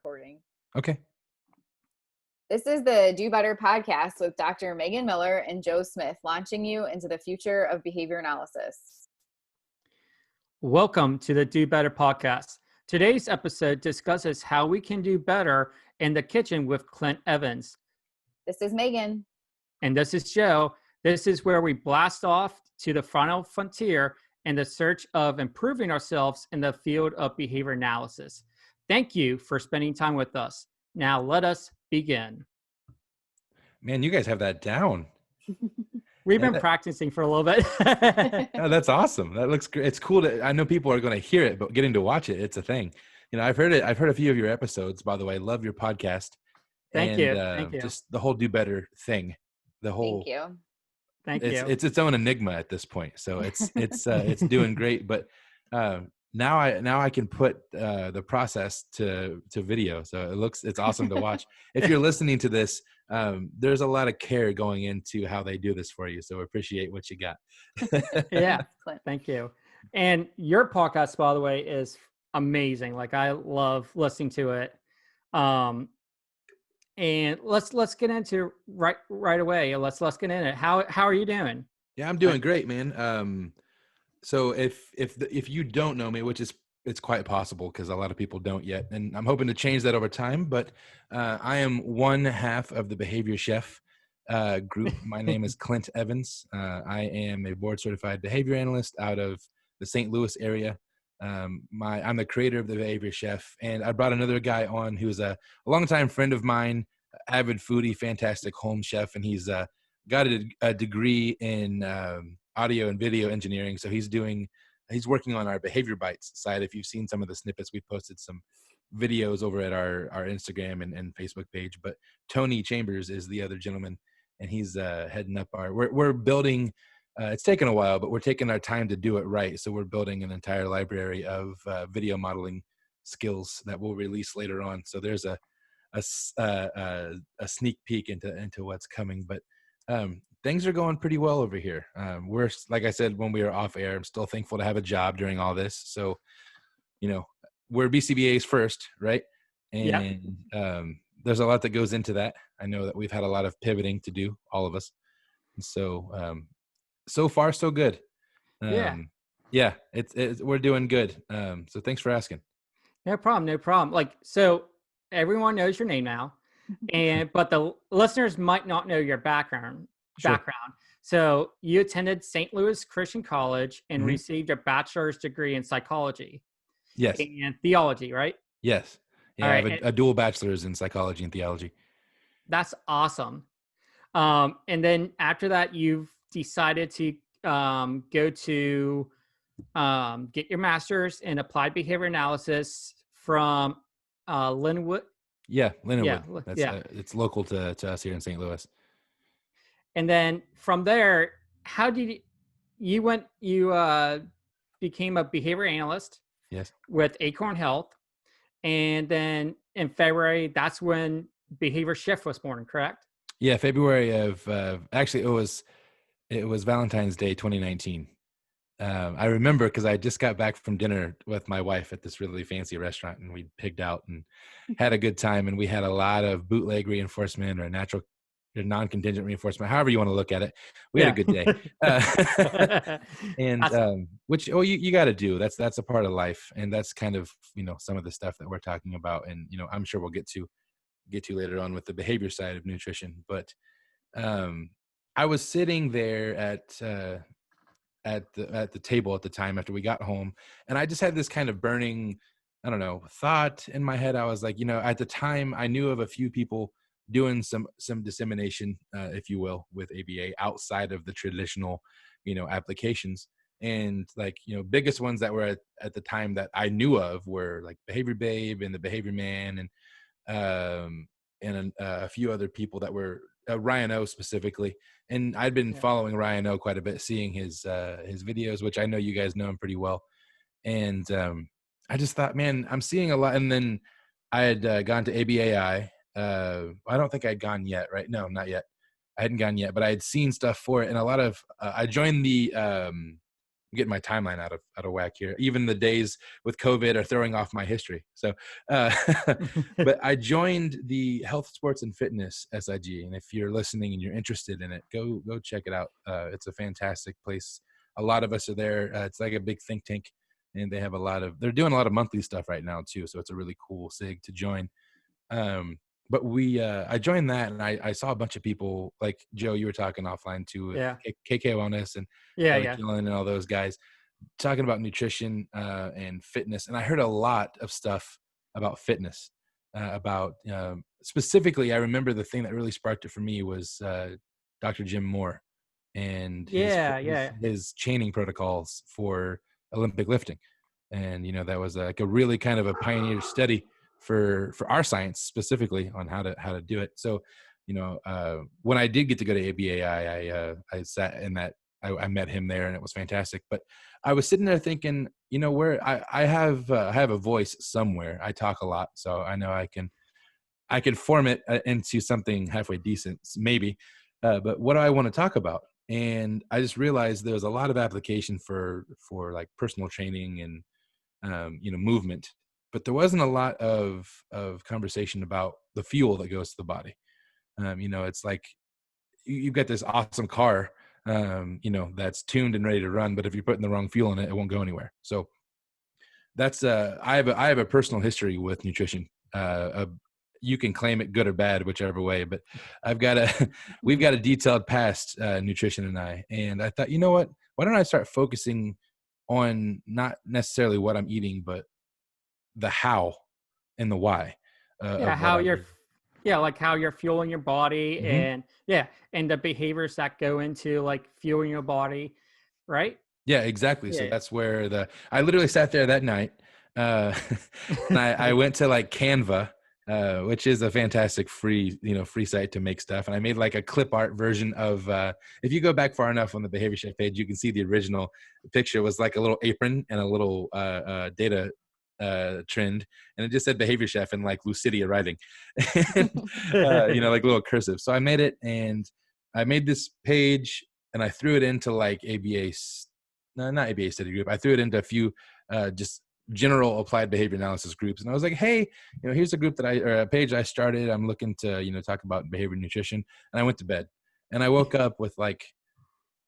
recording. Okay. This is the Do Better podcast with Dr. Megan Miller and Joe Smith, launching you into the future of behavior analysis. Welcome to the Do Better podcast. Today's episode discusses how we can do better in the kitchen with Clint Evans. This is Megan. And this is Joe. This is where we blast off to the final frontier in the search of improving ourselves in the field of behavior analysis. Thank you for spending time with us. Now let us begin. Man, you guys have that down. We've been practicing for a little bit. Oh, that's awesome. That looks great. It's cool I know people are going to hear it, but getting to watch it, it's a thing. You know, I've heard a few of your episodes, by the way. Love your podcast. Thank you. Thank you. Just the whole Do Better thing. Thank you. Thank you. It's its own enigma at this point. So it's doing great. But now I can put the process to video. So it's awesome to watch. If you're listening to this, there's a lot of care going into how they do this for you. So appreciate what you got. Yeah. Thank you. And your podcast, by the way, is amazing. Like, I love listening to it. And let's get into right away. Let's get in it. How are you doing? Yeah, I'm doing great, man. So if you don't know me, which is it's quite possible because a lot of people don't yet, and I'm hoping to change that over time. But I am one half of the Behavior Chef group. My name is Clint Evans. I am a board certified behavior analyst out of the St. Louis area. I'm the creator of the Behavior Chef, and I brought another guy on who's a longtime friend of mine, avid foodie, fantastic home chef, and he's got a degree in audio and video engineering. So he's working on our Behavior Bites side. If you've seen some of the snippets, we posted some videos over at our Instagram and Facebook page. But Tony Chambers is the other gentleman, and he's heading up we're building. It's taken a while, but we're taking our time to do it right. So we're building an entire library of video modeling skills that we'll release later on. So there's a sneak peek into what's coming. But things are going pretty well over here. We're, like I said when we were off air, I'm still thankful to have a job during all this. So, you know, we're BCBA's first, right? And there's a lot that goes into that. I know that we've had a lot of pivoting to do, all of us. And so, so far, so good. Yeah, we're doing good. So thanks for asking. No problem. Like, so everyone knows your name now, but the listeners might not know your background. Sure. So you attended St. Louis Christian College and received a bachelor's degree in psychology. Yes. And theology, right? Yes. Yeah, I have a dual bachelor's in psychology and theology. That's awesome. And then after that, you've decided to go to get your master's in applied behavior analysis from Linwood. Yeah, Linwood. It's local to us here in St. Louis. And then from there, how did you became a behavior analyst? Yes. With Acorn Health. And then in February, that's when Behavior Shift was born, correct? Yeah, February of actually it was Valentine's Day 2019. I remember because I just got back from dinner with my wife at this really fancy restaurant, and we pigged out and had a good time. And we had a lot of bootleg reinforcement or non-contingent reinforcement, however you want to look at it. We had a good day. And which you got to do. That's a part of life, and that's kind of, you know, some of the stuff that we're talking about, and, you know, I'm sure we'll get to later on with the behavior side of nutrition. But I was sitting there at the table at the time after we got home, and I just had this kind of burning, I don't know, thought in my head. I was like, you know, at the time I knew of a few people doing some dissemination, if you will, with ABA outside of the traditional, you know, applications. And, like, you know, biggest ones that were at the time that I knew of were like Behavior Babe and the Behavior Man, and a few other people that were Ryan O specifically. And I'd been following Ryan O quite a bit, seeing his videos, which I know you guys know him pretty well. And I just thought, man, I'm seeing a lot. And then I had gone to ABAI. I don't think I'd gone yet, right? No, not yet. I hadn't gone yet, but I had seen stuff for it. And a lot of, I joined the getting my timeline out of whack here. Even the days with COVID are throwing off my history. So, but I joined the Health, Sports, and Fitness SIG, and if you're listening and you're interested in it, go check it out. It's a fantastic place. A lot of us are there. It's like a big think tank, and they have they're doing a lot of monthly stuff right now too. So it's a really cool SIG to join. But I joined that, and I saw a bunch of people like Joe, you were talking offline too, with Yeah. KK Wellness and Kelly Killen and all those guys talking about nutrition and fitness. And I heard a lot of stuff about fitness, about specifically, I remember the thing that really sparked it for me was Dr. Jim Moore and his chaining protocols for Olympic lifting. And, that was like a really kind of a pioneer study for our science specifically on how to do it. So, when I did get to go to ABAI, I sat in that, I met him there, and it was fantastic. But I was sitting there thinking, where I have a voice somewhere. I talk a lot, so I know I can form it into something halfway decent, maybe. But what do I want to talk about? And I just realized there's a lot of application for like personal training and movement, but there wasn't a lot of conversation about the fuel that goes to the body. It's like you've got this awesome car, that's tuned and ready to run, but if you're putting the wrong fuel in it, it won't go anywhere. So that's I have a personal history with nutrition. You can claim it good or bad, whichever way, but we've got a detailed past, nutrition and I thought, what, why don't I start focusing on not necessarily what I'm eating, but the how and the why. How you're fueling your body, Mm-hmm. and the behaviors that go into like fueling your body, right? Yeah, exactly. So that's where I literally sat there that night, and I went to like Canva, which is a fantastic free site to make stuff. And I made like a clip art version of, if you go back far enough on the Behavior Chef page, you can see the original picture was like a little apron and a little data trend, and it just said Behavior Chef and like Lucidia writing, and, like little cursive. So I made it, and I made this page, and I threw it into like not ABA study group. I threw it into a few just general applied behavior analysis groups, and I was like, hey, here's a group a page I started. I'm looking to talk about behavior nutrition, and I went to bed, and I woke up with like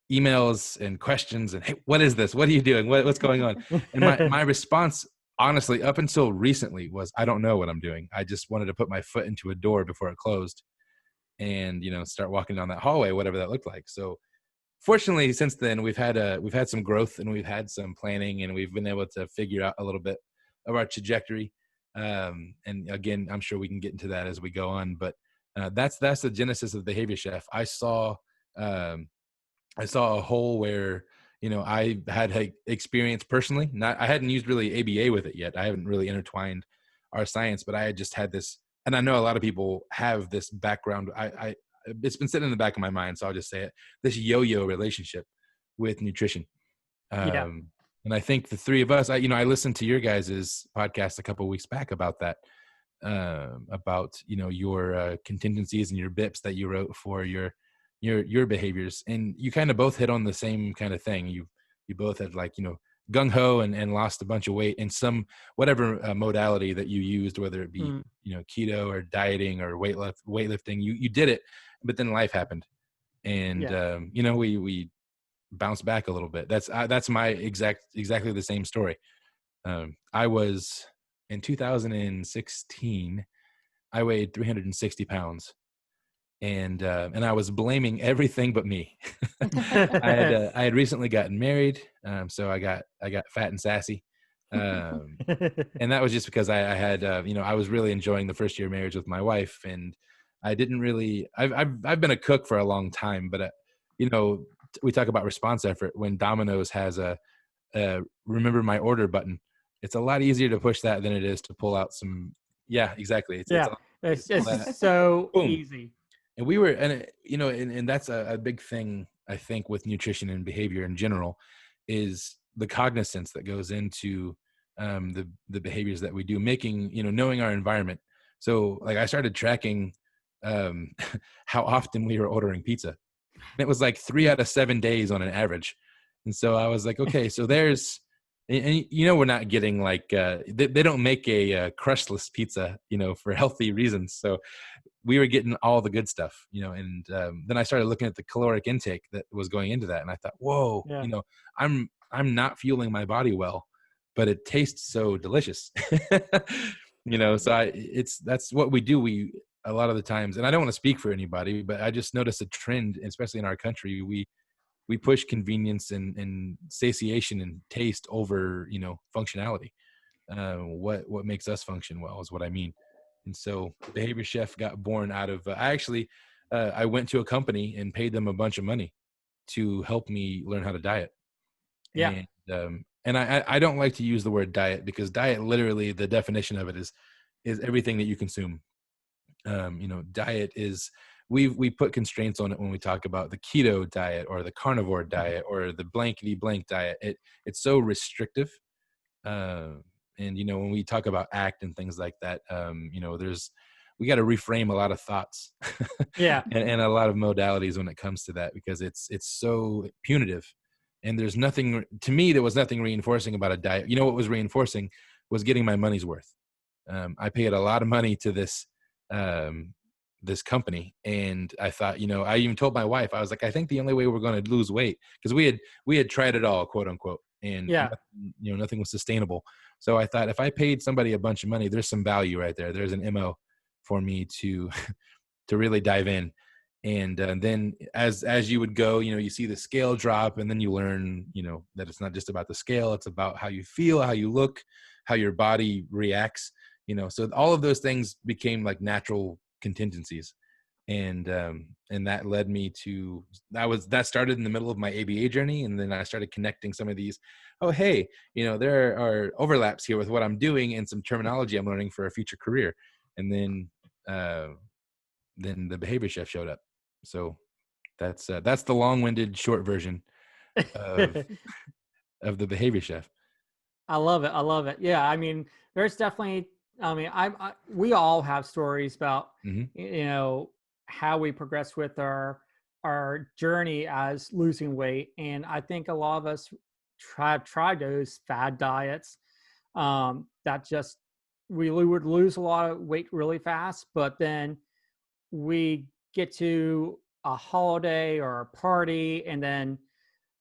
emails and questions, and hey, what is this? What are you doing? What's going on? And my response, honestly, up until recently, was I don't know what I'm doing. I just wanted to put my foot into a door before it closed, and start walking down that hallway, whatever that looked like. So fortunately, since then, we've had some growth, and we've had some planning, and we've been able to figure out a little bit of our trajectory. And again, I'm sure we can get into that as we go on. But that's the genesis of Behavior Chef. I saw a hole where I had experience personally. I hadn't used really ABA with it yet. I haven't really intertwined our science, but I had just had this, and I know a lot of people have this background. It's been sitting in the back of my mind, so I'll just say it, this yo-yo relationship with nutrition. And I think the three of us, I listened to your guys' podcast a couple of weeks back about that, about, your contingencies and your BIPs that you wrote for your behaviors. And you kind of both hit on the same kind of thing. You both had like, gung-ho and lost a bunch of weight in some, whatever modality that you used, whether it be, keto or dieting or weightlifting, you did it. But then life happened, and we bounced back a little bit. That's my exactly the same story. I was in 2016. I weighed 360 pounds, and I was blaming everything but me. I had recently gotten married, so I got fat and sassy. And that was just because I had I was really enjoying the first year of marriage with my wife, and I didn't really I've been a cook for a long time, but we talk about response effort. When Domino's has a remember my order button, it's a lot easier to push that than it is to pull out some. Yeah, exactly. It's just so easy. And we were, and that's a big thing, I think, with nutrition and behavior in general, is the cognizance that goes into the behaviors that we do, making, knowing our environment. So like I started tracking how often we were ordering pizza. And it was like 3 out of 7 days on an average. And so I was like, okay, so there's, and we're not getting like, they don't make a crustless pizza, for healthy reasons. So we were getting all the good stuff, and then I started looking at the caloric intake that was going into that. And I thought, whoa, Yeah. I'm not fueling my body well, but it tastes so delicious. So that's what we do. A lot of the times, and I don't want to speak for anybody, but I just noticed a trend, especially in our country. We push convenience and satiation and taste over, functionality. What makes us function well is what I mean. And so Behavior Chef got born out of, I went to a company and paid them a bunch of money to help me learn how to diet. Yeah. And I don't like to use the word diet, because diet, literally the definition of it is everything that you consume. Diet is, we put constraints on it when we talk about the keto diet or the carnivore diet or the blankety blank diet. It's so restrictive. And when we talk about ACT and things like that, we got to reframe a lot of thoughts Yeah. and a lot of modalities when it comes to that, because it's so punitive. And there was nothing reinforcing about a diet. What was reinforcing was getting my money's worth. I paid a lot of money to this company, and I thought, I even told my wife, I was like, I think the only way we're going to lose weight, because we had tried it all, quote unquote, and Yeah. nothing was sustainable. So I thought, if I paid somebody a bunch of money, there's some value right there. There's an MO for me to to really dive in. And then as you would go, you see the scale drop, and then you learn, that it's not just about the scale. It's about how you feel, how you look, how your body reacts, so all of those things became like natural contingencies. And that led me to, that started in the middle of my ABA journey. And then I started connecting some of these, oh, hey, there are overlaps here with what I'm doing and some terminology I'm learning for a future career. And then the Behavior Chef showed up. So that's the long-winded short version of the Behavior Chef. I love it. I love it. Yeah. I mean, there's definitely, we all have stories about, how we progress with our journey as losing weight. And I think a lot of us tried those fad diets, that just, we would lose a lot of weight really fast, but then we get to a holiday or a party, and then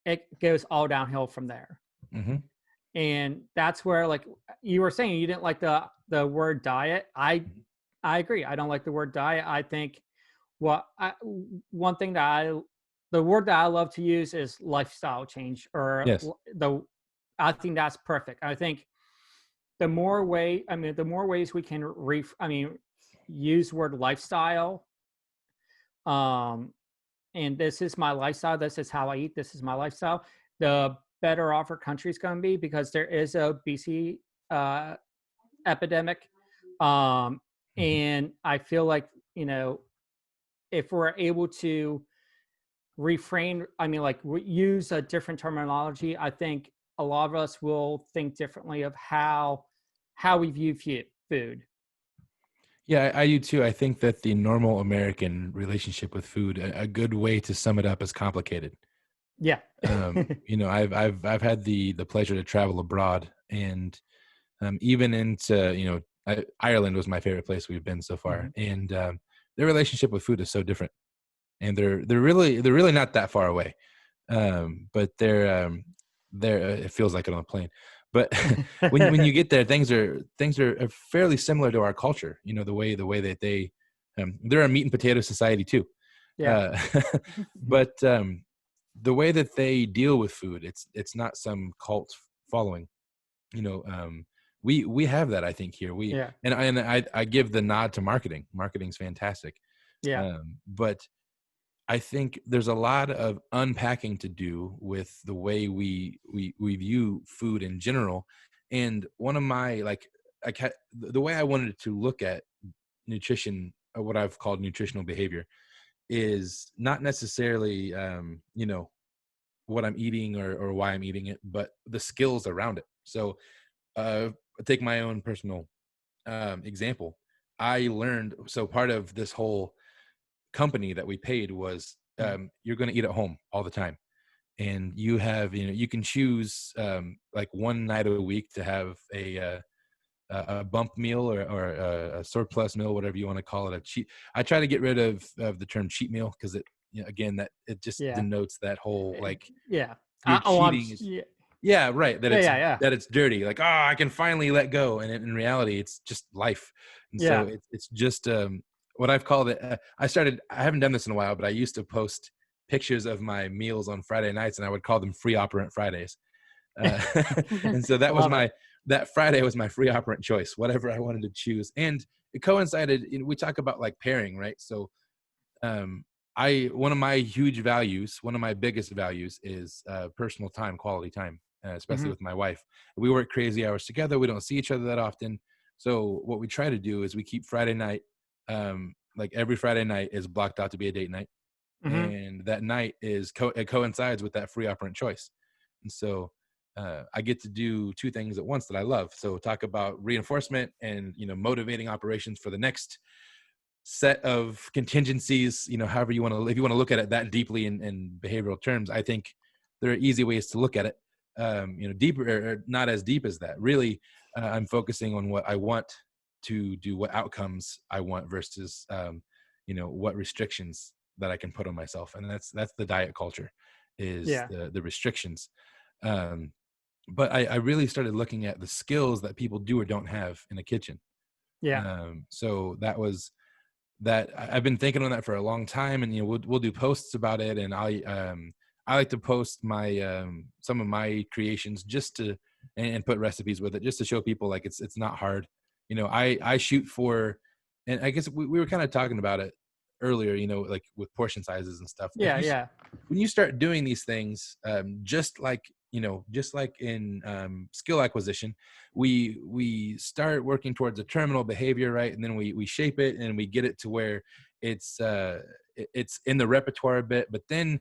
it goes all downhill from there. Mm-hmm. And that's where, like you were saying, you didn't like the word diet. I agree. I don't like the word diet. I think one thing that the word that I love to use is lifestyle change, or Yes. I think that's perfect. I think the more ways we can use the word lifestyle, and this is my lifestyle, this is how I eat, this is my lifestyle, the better off our country's going to be, because there is a BC epidemic. And I feel like, if we're able to refrain, use a different terminology, I think a lot of us will think differently of how we view food. Yeah, I do too. I think that the normal American relationship with food, a good way to sum it up, is complicated. Yeah. I've had the pleasure to travel abroad, and even into, Ireland was my favorite place we've been so far. Mm-hmm. And their relationship with food is so different, and they're really not that far away. But they're it feels like it on a plane. But when you get there, things are fairly similar to our culture. The way that they, they're a meat and potato society too. Yeah. But the way that they deal with food, it's not some cult following. We have that, I think, here. Yeah. And I give the nod to marketing. Marketing's fantastic. Yeah. But I think there's a lot of unpacking to do with the way we view food in general. And one of my, the way I wanted to look at nutrition, or what I've called nutritional behavior, is not necessarily what I'm eating or why I'm eating it, but the skills around it. So take my own personal example. I learned, so part of this whole company that we paid was, you're going to eat at home all the time. and you have, you can choose like one night a week to have a bump meal or a surplus meal, whatever you want to call it. I try to get rid of the term cheat meal, because it, again, that it just Yeah. denotes that whole, like, Yeah. you're Oh, cheating. yeah. Yeah, right. Yeah. Yeah. That it's dirty. Like, oh, I can finally let go. And in reality, it's just life. And so Yeah. it's just what I've called it. I haven't done this in a while, but I used to post pictures of my meals on Friday nights, and I would call them free operant Fridays. Uh, and so I love it. that Friday was my free operant choice, whatever I wanted to choose. And it coincided, we talk about like pairing, right? So um, one of my huge values, one of my biggest values is personal time, quality time, especially Mhm. with my wife. We work crazy hours together. We don't see each other that often. So what we try to do is we keep Friday night, like every Friday night is blocked out to be a date night. Mhm. And that night it coincides with that free operant choice. And so I get to do two things at once that I love. So talk about reinforcement and, motivating operations for the next set of contingencies, however you want to, if you want to look at it that deeply in behavioral terms. I think there are easy ways to look at it, deeper or not as deep as that. Really, I'm focusing on what I want to do, what outcomes I want versus, what restrictions that I can put on myself. And that's the diet culture, is Yeah. the restrictions. Um, but I really started looking at the skills that people do or don't have in a kitchen. Yeah. So I've been thinking on that for a long time, and we'll do posts about it, and I like to post my some of my creations just to and put recipes with it, just to show people like it's not hard. I shoot for, and I guess we were kind of talking about it earlier, like with portion sizes and stuff. Yeah. Yeah. When you start doing these things, just like in skill acquisition, we start working towards a terminal behavior, right? And then we shape it and we get it to where it's it's in the repertoire a bit. But then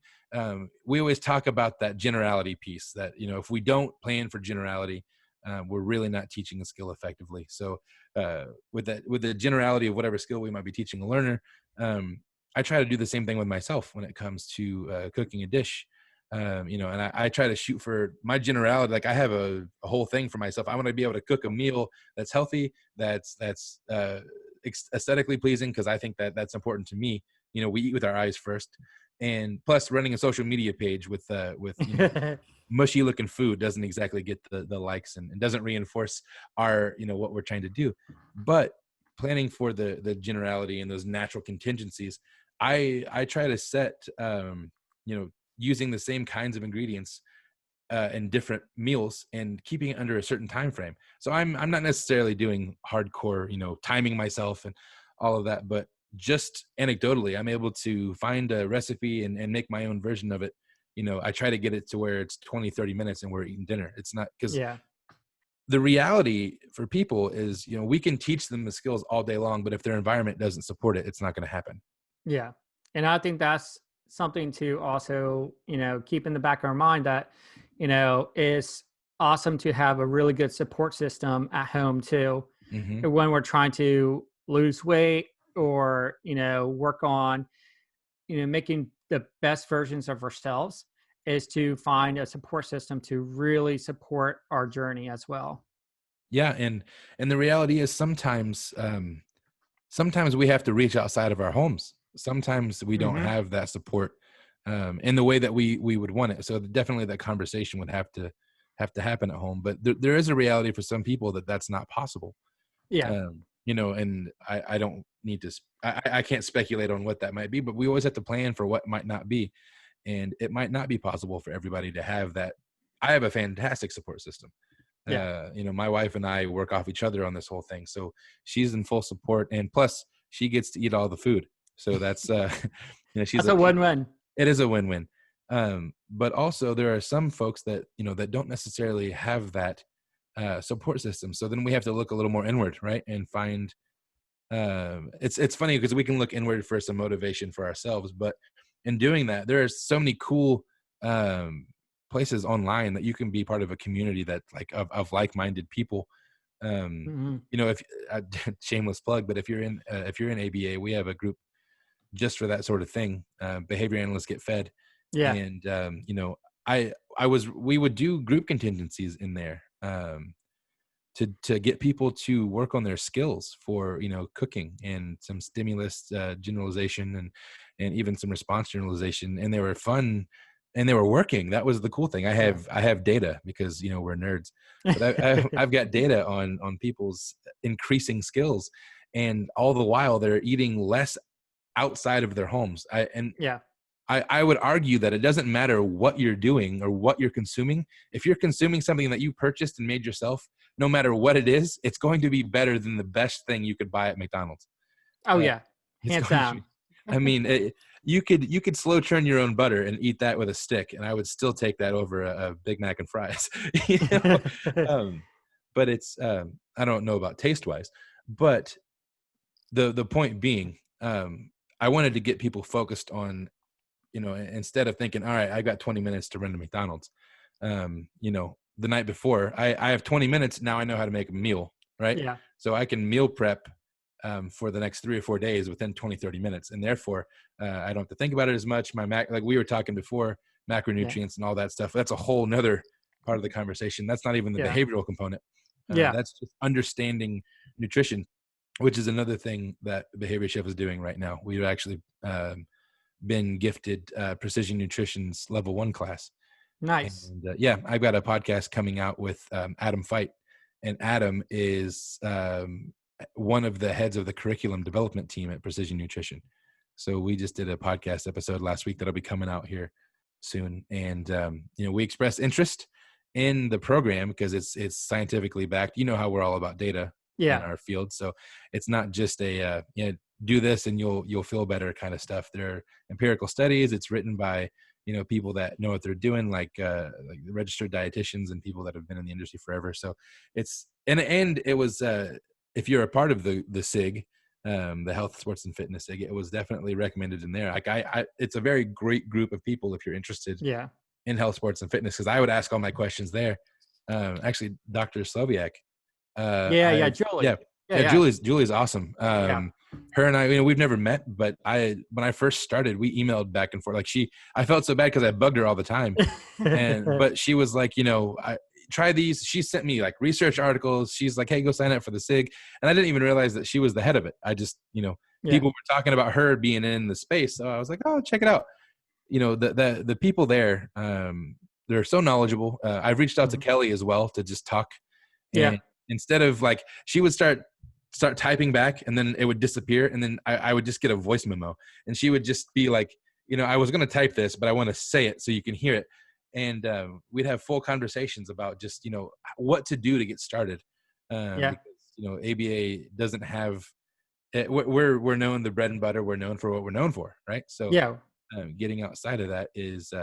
we always talk about that generality piece, that if we don't plan for generality, we're really not teaching a skill effectively. So with the generality of whatever skill we might be teaching a learner, I try to do the same thing with myself when it comes to cooking a dish. And I try to shoot for my generality. Like, I have a whole thing for myself. I want to be able to cook a meal that's healthy, that's aesthetically pleasing, because I think that that's important to me. We eat with our eyes first, and plus running a social media page with mushy looking food doesn't exactly get the likes, and doesn't reinforce our, what we're trying to do. But planning for the generality and those natural contingencies, I try to set, using the same kinds of ingredients in different meals, and keeping it under a certain time frame. So I'm not necessarily doing hardcore, timing myself and all of that, but just anecdotally, I'm able to find a recipe and make my own version of it. I try to get it to where it's 20-30 minutes and we're eating dinner. It's not, because Yeah. the reality for people is, we can teach them the skills all day long, but if their environment doesn't support it, it's not going to happen. Yeah. And I think that's something to also, keep in the back of our mind, that, it's awesome to have a really good support system at home too. Mm-hmm. When we're trying to lose weight or, work on, making the best versions of ourselves, is to find a support system to really support our journey as well. Yeah. And the reality is, sometimes we have to reach outside of our homes. Sometimes we don't Mm-hmm. have that support in the way that we would want it. So definitely that conversation would have to happen at home. But there is a reality for some people that that's not possible. Yeah. And I don't need to, I can't speculate on what that might be, but we always have to plan for what might not be. And it might not be possible for everybody to have that. I have a fantastic support system. Yeah. My wife and I work off each other on this whole thing. So she's in full support, and plus she gets to eat all the food. So that's, That's a win-win. it is a win-win. But also there are some folks that, that don't necessarily have that support system. So then we have to look a little more inward, right? And find, it's funny because we can look inward for some motivation for ourselves, but in doing that, there are so many cool, places online that you can be part of a community that of like-minded people. Mm-hmm. If shameless plug, but if you're in ABA, we have a group just for that sort of thing. Behavior analysts get fed. Yeah. And we would do group contingencies in there, to get people to work on their skills for, cooking and some stimulus generalization, and even some response generalization. And they were fun and they were working. That was the cool thing. I have data because, we're nerds, but I've got data on people's increasing skills, and all the while they're eating less outside of their homes. I would argue that it doesn't matter what you're doing or what you're consuming. If you're consuming something that you purchased and made yourself, no matter what it is, it's going to be better than the best thing you could buy at McDonald's. Oh yeah, It's hands going to down. be, I mean, you could slow churn your own butter and eat that with a stick, and I would still take that over a Big Mac and fries. You know? But it's I don't know about taste wise, but the point being, I wanted to get people focused on, instead of thinking, all right, I got 20 minutes to run to McDonald's, the night before, I have 20 minutes. Now I know how to make a meal, right? Yeah. So I can meal prep for the next 3 or 4 days within 20, 30 minutes. And therefore, I don't have to think about it as much. Like we were talking before, macronutrients and all that stuff. That's a whole nother part of the conversation. That's not even the behavioral component. That's just understanding nutrition, which is another thing that Behavior Shift is doing right now. We've actually been gifted Precision Nutrition's level 1 class. Nice. And I've got a podcast coming out with Adam Fight, and Adam is one of the heads of the curriculum development team at Precision Nutrition. So we just did a podcast episode last week that'll be coming out here soon. And we expressed interest in the program because it's scientifically backed. You know how we're all about data in our field. So it's not just a do this and you'll feel better kind of stuff. There are empirical studies. It's written by people that know what they're doing, like the registered dietitians and people that have been in the industry forever. So it's and it was if you're a part of the SIG, the Health, Sports, and Fitness SIG, it was definitely recommended in there. Like it's a very great group of people if you're interested in health, sports, and fitness, because I would ask all my questions there. Actually, Dr. Sloviak. Julie. Julie's awesome. Her and I, we've never met, but when I first started, we emailed back and forth. Like I felt so bad because I bugged her all the time, but she was like, I try these. She sent me like research articles. She's like, hey, go sign up for the SIG, and I didn't even realize that she was the head of it. I just, people were talking about her being in the space, so I was like, oh, check it out. The people there, they're so knowledgeable. I've reached out to Kelly as well to just talk. And instead of like, she would start typing back and then it would disappear. And then I would just get a voice memo, and she would just be like, I was going to type this, but I want to say it so you can hear it. And we'd have full conversations about just, what to do to get started. Because, ABA doesn't have, we're known the bread and butter. We're known for what we're known for. Right. So getting outside of that is,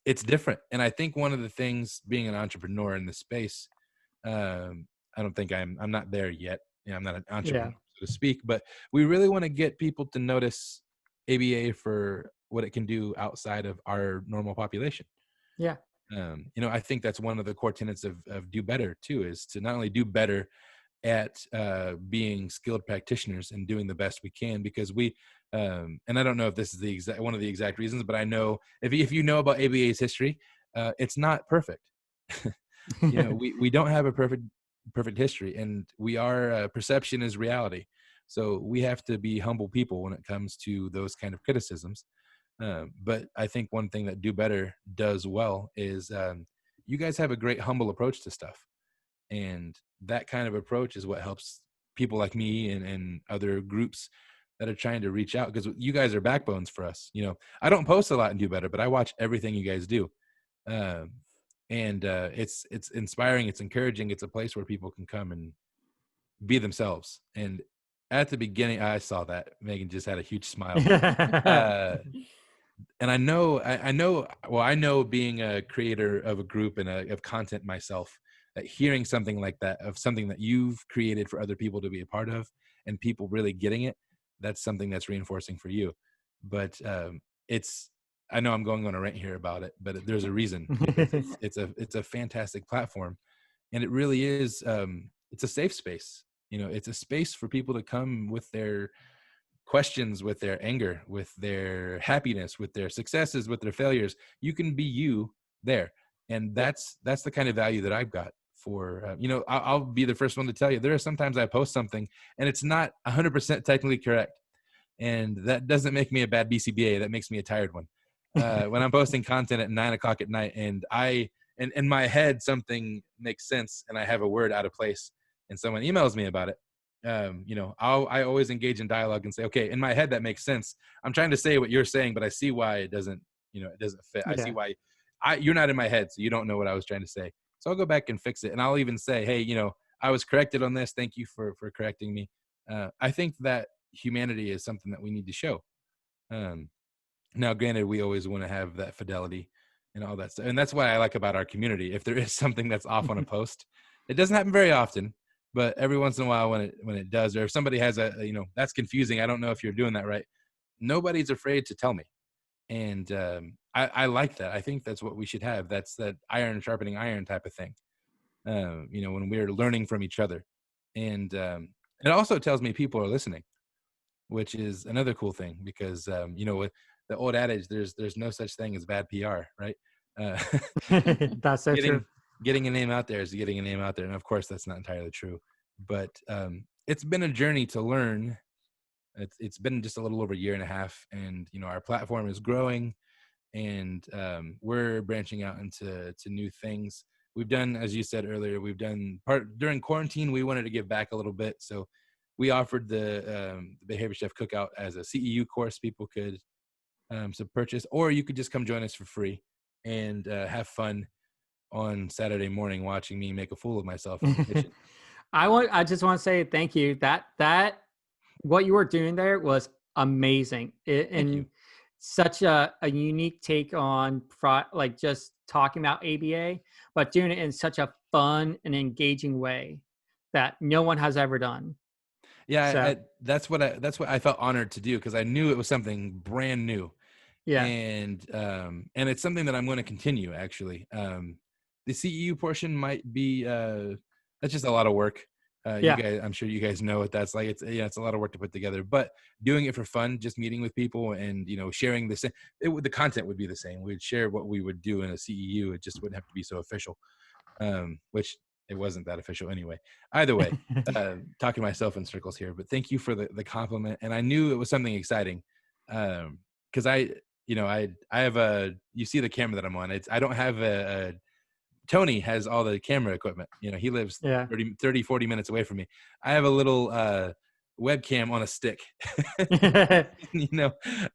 it's different. And I think one of the things, being an entrepreneur in this space, I don't think I'm not there yet. I'm not an entrepreneur, so to speak, but we really want to get people to notice ABA for what it can do outside of our normal population. I think that's one of the core tenets of Do Better too, is to not only do better at being skilled practitioners and doing the best we can, because we and I don't know if this is one of the exact reasons, but I know if you know about ABA's history, it's not perfect. We don't have a perfect history, and we are perception is reality. So we have to be humble people when it comes to those kind of criticisms. But I think one thing that Do Better does well is you guys have a great humble approach to stuff. And that kind of approach is what helps people like me and other groups that are trying to reach out, because you guys are backbones for us. I don't post a lot and Do Better, but I watch everything you guys do. And it's inspiring. It's encouraging. It's a place where people can come and be themselves. And at the beginning, I saw that Megan just had a huge smile. And I know being a creator of a group and of content myself, that hearing something like that, of something that you've created for other people to be a part of and people really getting it, that's something that's reinforcing for you. But I know I'm going on a rant here about it, but there's a reason. It's a fantastic platform, and it really is. It's a safe space. It's a space for people to come with their questions, with their anger, with their happiness, with their successes, with their failures. You can be you there. And that's the kind of value that I've got for, I'll be the first one to tell you, there are sometimes I post something and it's not 100% technically correct. And that doesn't make me a bad BCBA. That makes me a tired one. When I'm posting content at 9:00 at night and in my head, something makes sense and I have a word out of place and someone emails me about it. I always engage in dialogue and say, okay, in my head, that makes sense. I'm trying to say what you're saying, but I see why it doesn't fit. I see why you're not in my head. So you don't know what I was trying to say. So I'll go back and fix it. And I'll even say, hey, I was corrected on this. Thank you for correcting me. I think that humanity is something that we need to show. Now, granted, we always want to have that fidelity and all that stuff. And that's what I like about our community. If there is something that's off on a post, it doesn't happen very often, but every once in a while when it does, or if somebody has that's confusing, I don't know if you're doing that right. Nobody's afraid to tell me. And I like that. I think that's what we should have. That's that iron sharpening iron type of thing. When we're learning from each other. And it also tells me people are listening, which is another cool thing because, with the old adage, there's no such thing as bad PR, right? That's so true. Getting a name out there is getting a name out there. And of course, that's not entirely true. But it's been a journey to learn. It's been just a little over a year and a half. And, our platform is growing and we're branching out into new things. We've done, as you said earlier, during quarantine, we wanted to give back a little bit. So we offered the Behavior Chef Cookout as a CEU course people could purchase, or you could just come join us for free and have fun on Saturday morning watching me make a fool of myself in the kitchen. I just want to say thank you. That what you were doing there was amazing. And such a unique take on just talking about ABA, but doing it in such a fun and engaging way that no one has ever done. Yeah, that's what I felt honored to do because I knew it was something brand new. Yeah, and it's something that I'm going to continue. Actually, the CEU portion might be that's just a lot of work. You guys, I'm sure you guys know what that's like. It's a lot of work to put together, but doing it for fun, just meeting with people and, sharing the same, the content would be the same. We'd share what we would do in a CEU. It just wouldn't have to be so official, which it wasn't that official anyway. Either way, talking myself in circles here, but thank you for the compliment. And I knew it was something exciting. Cause I have you see the camera that I'm on. I don't have Tony has all the camera equipment. He lives 30, 40 minutes away from me. I have a little webcam on a stick.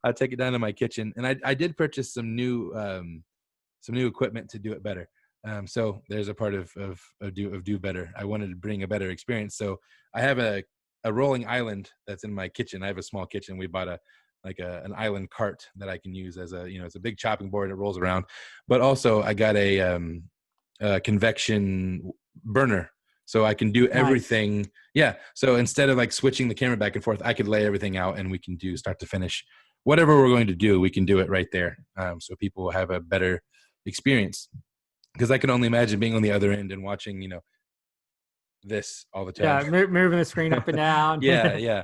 I'll take it down to my kitchen. And I did purchase some new equipment to do it better. So there's a part of do better. I wanted to bring a better experience. So I have a rolling island that's in my kitchen. I have a small kitchen. We bought an island cart that I can use as it's a big chopping board. It rolls around, but also I got a convection burner so I can do everything. Nice. Yeah. So instead of switching the camera back and forth, I could lay everything out and we can do start to finish whatever we're going to do. We can do it right there. So people will have a better experience because I can only imagine being on the other end and watching, this all the time. Yeah. Moving the screen up and down. Yeah.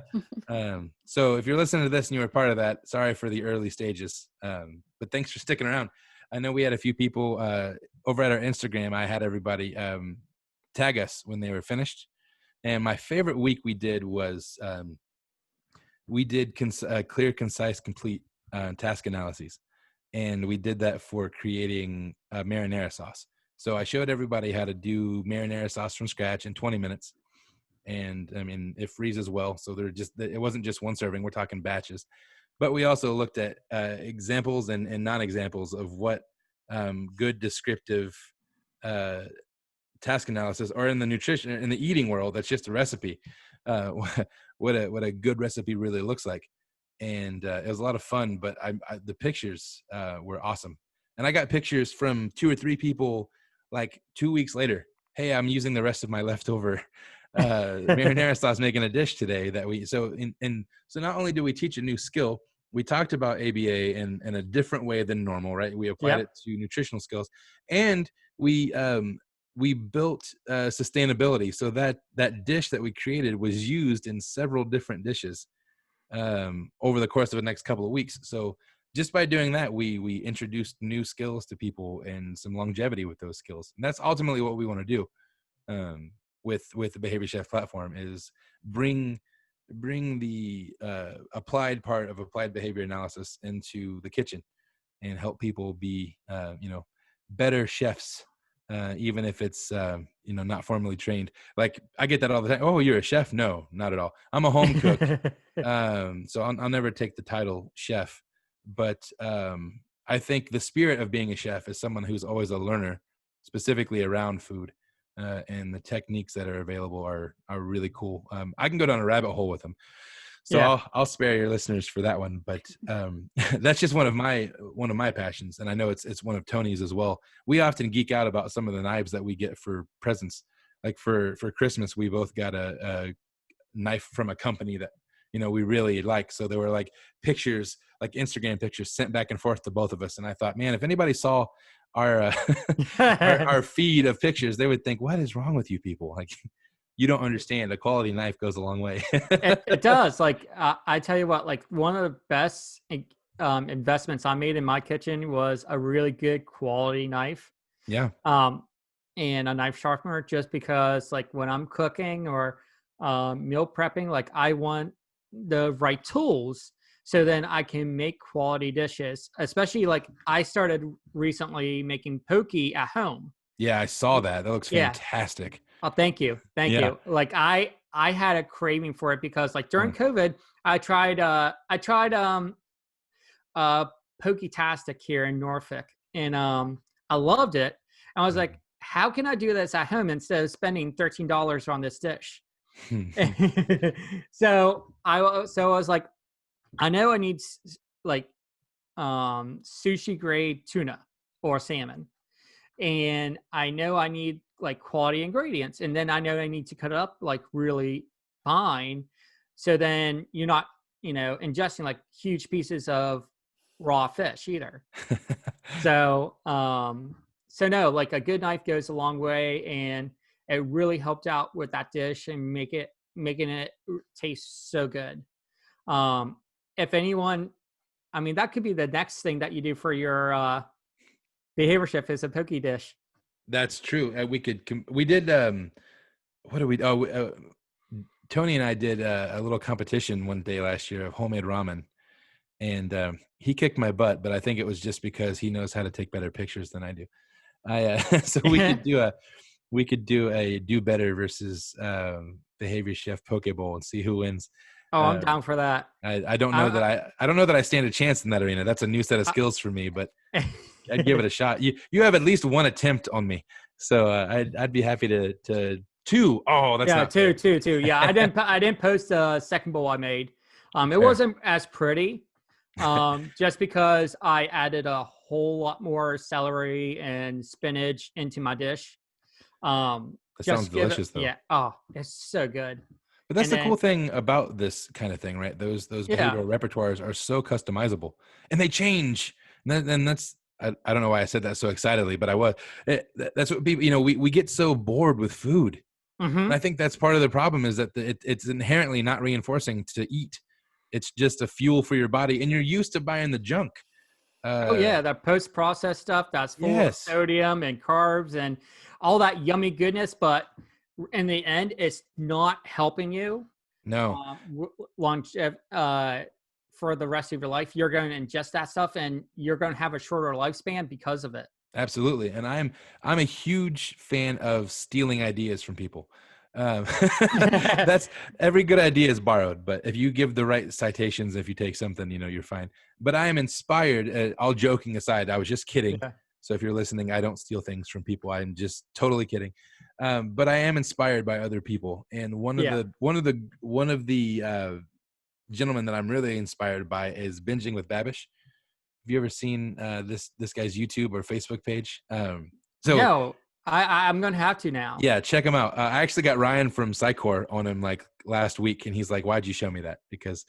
So if you're listening to this and you were part of that, sorry for the early stages. But thanks for sticking around. I know we had a few people over at our Instagram. I had everybody tag us when they were finished. And my favorite week we did was we did clear, concise, complete task analyses. And we did that for creating marinara sauce. So I showed everybody how to do marinara sauce from scratch in 20 minutes. And I mean, it freezes well. So it wasn't just one serving, we're talking batches. But we also looked at examples and non-examples of what good descriptive task analysis, or in the nutrition, in the eating world, that's just a recipe. What a good recipe really looks like. And it was a lot of fun, but the pictures were awesome. And I got pictures from 2 or 3 people 2 weeks later. Hey, I'm using the rest of my leftover marinara sauce making a dish today so not only do we teach a new skill, we talked about ABA in a different way than normal, right? We applied it to nutritional skills, and we built sustainability. So that dish that we created was used in several different dishes over the course of the next couple of weeks. So just by doing that, we introduced new skills to people and some longevity with those skills. And that's ultimately what we want to do with the Behavior Chef platform, is bring the applied part of applied behavior analysis into the kitchen and help people be better chefs, even if it's not formally trained. Like, I get that all the time. Oh, you're a chef? No, not at all. I'm a home cook. So I'll never take the title chef, but I think the spirit of being a chef is someone who's always a learner, specifically around food, and the techniques that are available are really cool. I can go down a rabbit hole with them, so Yeah. I'll spare your listeners for that one. But that's just one of my passions, and I know it's one of Tony's as well. We often geek out about some of the knives that we get for presents. Like for Christmas, we both got a knife from a company that we really like. So there were like pictures, like Instagram pictures, sent back and forth to both of us. And I thought, man, if anybody saw our our feed of pictures, they would think, what is wrong with you people? Like, you don't understand. A quality knife goes a long way. It does. Like, I tell you what, like, one of the best investments I made in my kitchen was a really good quality knife. Yeah. And a knife sharpener, just because, like, when I'm cooking or meal prepping, like, I want the right tools so then I can make quality dishes. Especially, like, I started recently making poke at home. Yeah, I saw that. That looks fantastic. Oh, thank you. Thank you. Like, I had a craving for it because, like, during COVID, I tried Poketastic here in Norfolk, and I loved it. I was like, how can I do this at home instead of spending $13 on this dish? So I was like, I know I need like sushi grade tuna or salmon, and I know I need like quality ingredients, and then I know I need to cut it up like really fine, so then you're not ingesting like huge pieces of raw fish either. So no, like, a good knife goes a long way, and it really helped out with that dish and making it taste so good. If anyone, I mean, that could be the next thing that you do for your behavior shift, is a poke dish. That's true. We did what did we Tony and I did a little competition one day last year of homemade ramen, and he kicked my butt, but I think it was just because he knows how to take better pictures than I do. So we could do a do better versus behavior chef poke bowl and see who wins. Oh, I'm down for that. I don't know I don't know that I stand a chance in that arena. That's a new set of skills for me, but I'd give it a shot. You have at least one attempt on me, so I'd be happy to two. Oh, that's not two. fair. Two. Yeah, I didn't post the second bowl I made. It wasn't as pretty, just because I added a whole lot more celery and spinach into my dish. That sounds delicious, though. Yeah. Oh, it's so good. But that's the cool thing about this kind of thing, right? Those behavioral repertoires are so customizable, and they change. And that's I don't know why I said that so excitedly, but I was. That's what people, we get so bored with food. Mm-hmm. And I think that's part of the problem, is that it's inherently not reinforcing to eat. It's just a fuel for your body, and you're used to buying the junk. The post-processed stuff that's full of sodium and carbs and all that yummy goodness, but in the end, it's not helping you. No. For the rest of your life. You're going to ingest that stuff, and you're going to have a shorter lifespan because of it. Absolutely. And I'm a huge fan of stealing ideas from people. That's every good idea is borrowed, but if you give the right citations, if you take something, you're fine. But I am inspired, all joking aside, I was just kidding. Yeah. So if you're listening, I don't steal things from people. I'm just totally kidding. But I am inspired by other people. And one of the gentlemen that I'm really inspired by is Binging with Babish. Have you ever seen this guy's YouTube or Facebook page? No, I'm going to have to now. Yeah, check him out. I actually got Ryan from Psychor on him like last week, and he's like, "Why'd you show me that?" Because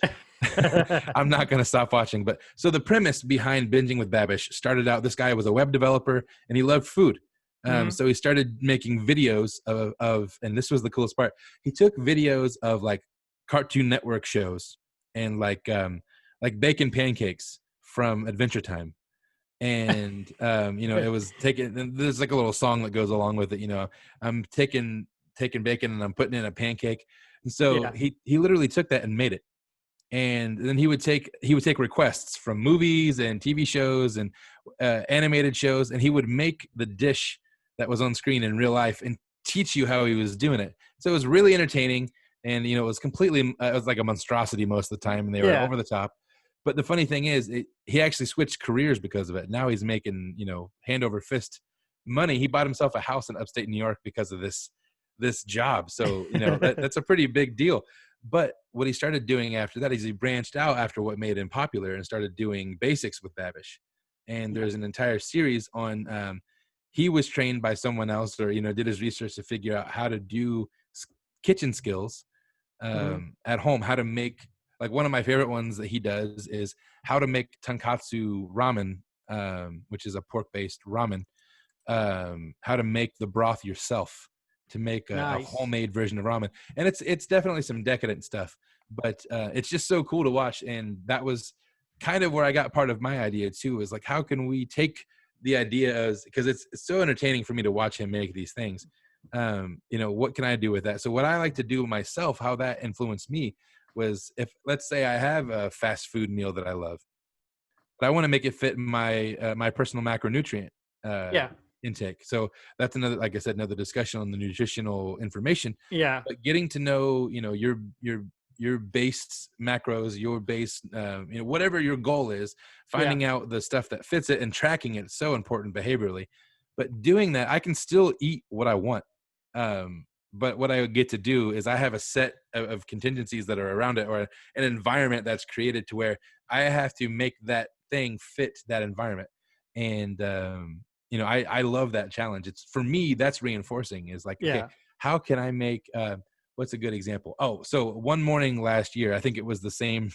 I'm not going to stop watching. But so the premise behind Binging with Babish started out, this guy was a web developer, and he loved food. So he started making videos of, and this was the coolest part. He took videos of like Cartoon Network shows and like bacon pancakes from Adventure Time. And it was taking, and there's like a little song that goes along with it. I'm taking bacon and I'm putting in a pancake. And so he literally took that and made it. And then he would take requests from movies and TV shows and animated shows, and he would make the dish that was on screen in real life and teach you how he was doing it. So it was really entertaining, and it was completely it was like a monstrosity most of the time, and they were over the top. But the funny thing is, he actually switched careers because of it. Now he's making hand over fist money. He bought himself a house in upstate New York because of this job. So that's a pretty big deal. But what he started doing after that is he branched out after what made him popular and started doing basics with Babish. And there's an entire series on he was trained by someone else, or did his research to figure out how to do kitchen skills at home, how to make, like, one of my favorite ones that he does is how to make tonkatsu ramen, which is a pork-based ramen, how to make the broth yourself, to make a homemade version of ramen. And it's definitely some decadent stuff, but it's just so cool to watch. And that was kind of where I got part of my idea too, is like, how can we take the idea of, because it's so entertaining for me to watch him make these things. What can I do with that? So what I like to do myself, how that influenced me, was, if, let's say, I have a fast food meal that I love, but I want to make it fit my my personal macronutrient intake. So that's another, like I said, another discussion on the nutritional information. But getting to know, your base macros, your base, whatever your goal is, finding out the stuff that fits it and tracking it is so important behaviorally. But doing that, I can still eat what I want. But what I get to do is I have a set of contingencies that are around it, or an environment that's created to where I have to make that thing fit that environment. And, I love that challenge. It's, for me, that's reinforcing, is like, okay, how can I make, what's a good example? Oh, so one morning last year, I think it was the same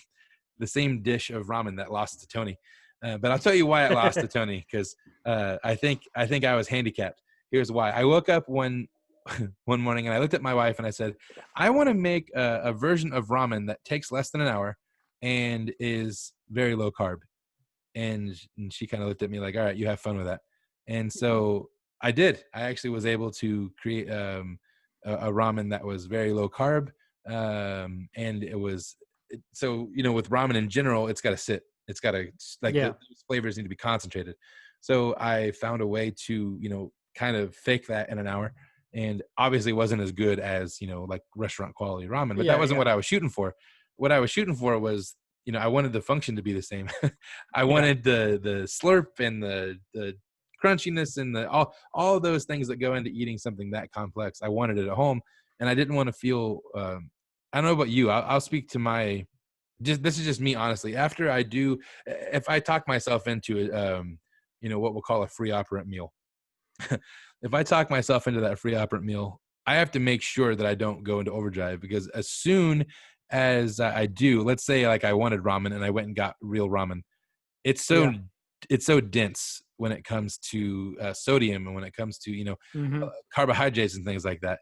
dish of ramen that lost to Tony. But I'll tell you why it lost to Tony, because I think I was handicapped. Here's why. I woke up one morning and I looked at my wife and I said, I want to make a version of ramen that takes less than an hour and is very low carb. And she kind of looked at me like, all right, you have fun with that. And so I did. I actually was able to create a ramen that was very low carb. And it was, so, with ramen in general, it's got to sit. It's got to, like, those flavors need to be concentrated. So I found a way to, kind of fake that in an hour. And obviously wasn't as good as, like restaurant quality ramen, but that wasn't what I was shooting for. What I was shooting for was, I wanted the function to be the same. I wanted the slurp and the crunchiness and all of those things that go into eating something that complex. I wanted it at home, and I didn't want to feel, I don't know about you. I'll speak to this is just me, honestly. After I do, if I talk myself into what we'll call a free operant meal, if I talk myself into that free operant meal, I have to make sure that I don't go into overdrive, because as soon as I do, let's say like I wanted ramen and I went and got real ramen, it's so dense when it comes to sodium, and when it comes to carbohydrates and things like that.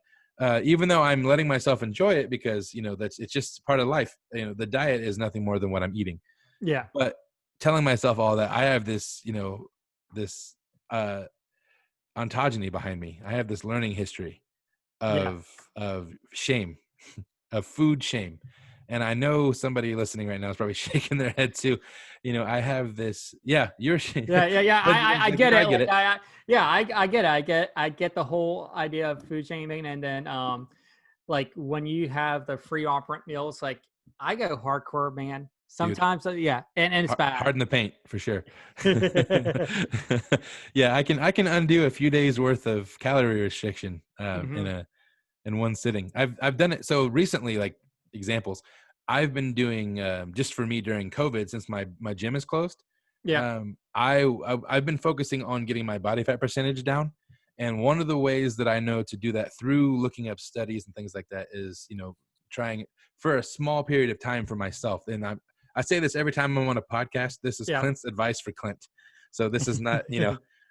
Even though I'm letting myself enjoy it, because it's just part of life. The diet is nothing more than what I'm eating. But telling myself all that, I have this this ontogeny behind me. I have this learning history of shame, of food shame. And I know somebody listening right now is probably shaking their head too. I have this. Yeah, you're. I get it. I get it. I get it. I get the whole idea of food shaming, and then like when you have the free operant meals, like I go hardcore, man. Sometimes, and it's bad. Hard in the paint for sure. Yeah, I can undo a few days worth of calorie restriction in one sitting. I've done it. So recently, like examples, I've been doing just for me during COVID, since my gym is closed. I've been focusing on getting my body fat percentage down. And one of the ways that I know to do that, through looking up studies and things like that, is, trying for a small period of time for myself. And I say this every time I'm on a podcast. This is Clint's advice for Clint. So this is not,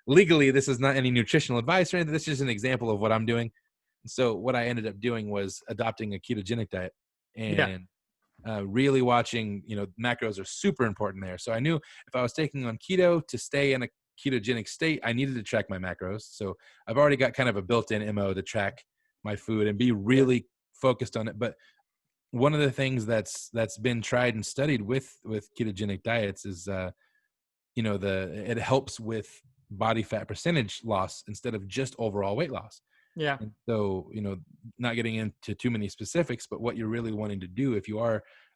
legally, this is not any nutritional advice or anything. This is just an example of what I'm doing. So what I ended up doing was adopting a ketogenic diet. And really watching, macros are super important there. So I knew if I was taking on keto to stay in a ketogenic state, I needed to track my macros. So I've already got kind of a built-in MO to track my food and be really focused on it. But one of the things that's been tried and studied with ketogenic diets is, it helps with body fat percentage loss instead of just overall weight loss. Yeah. And so, not getting into too many specifics, but what you're really wanting to do,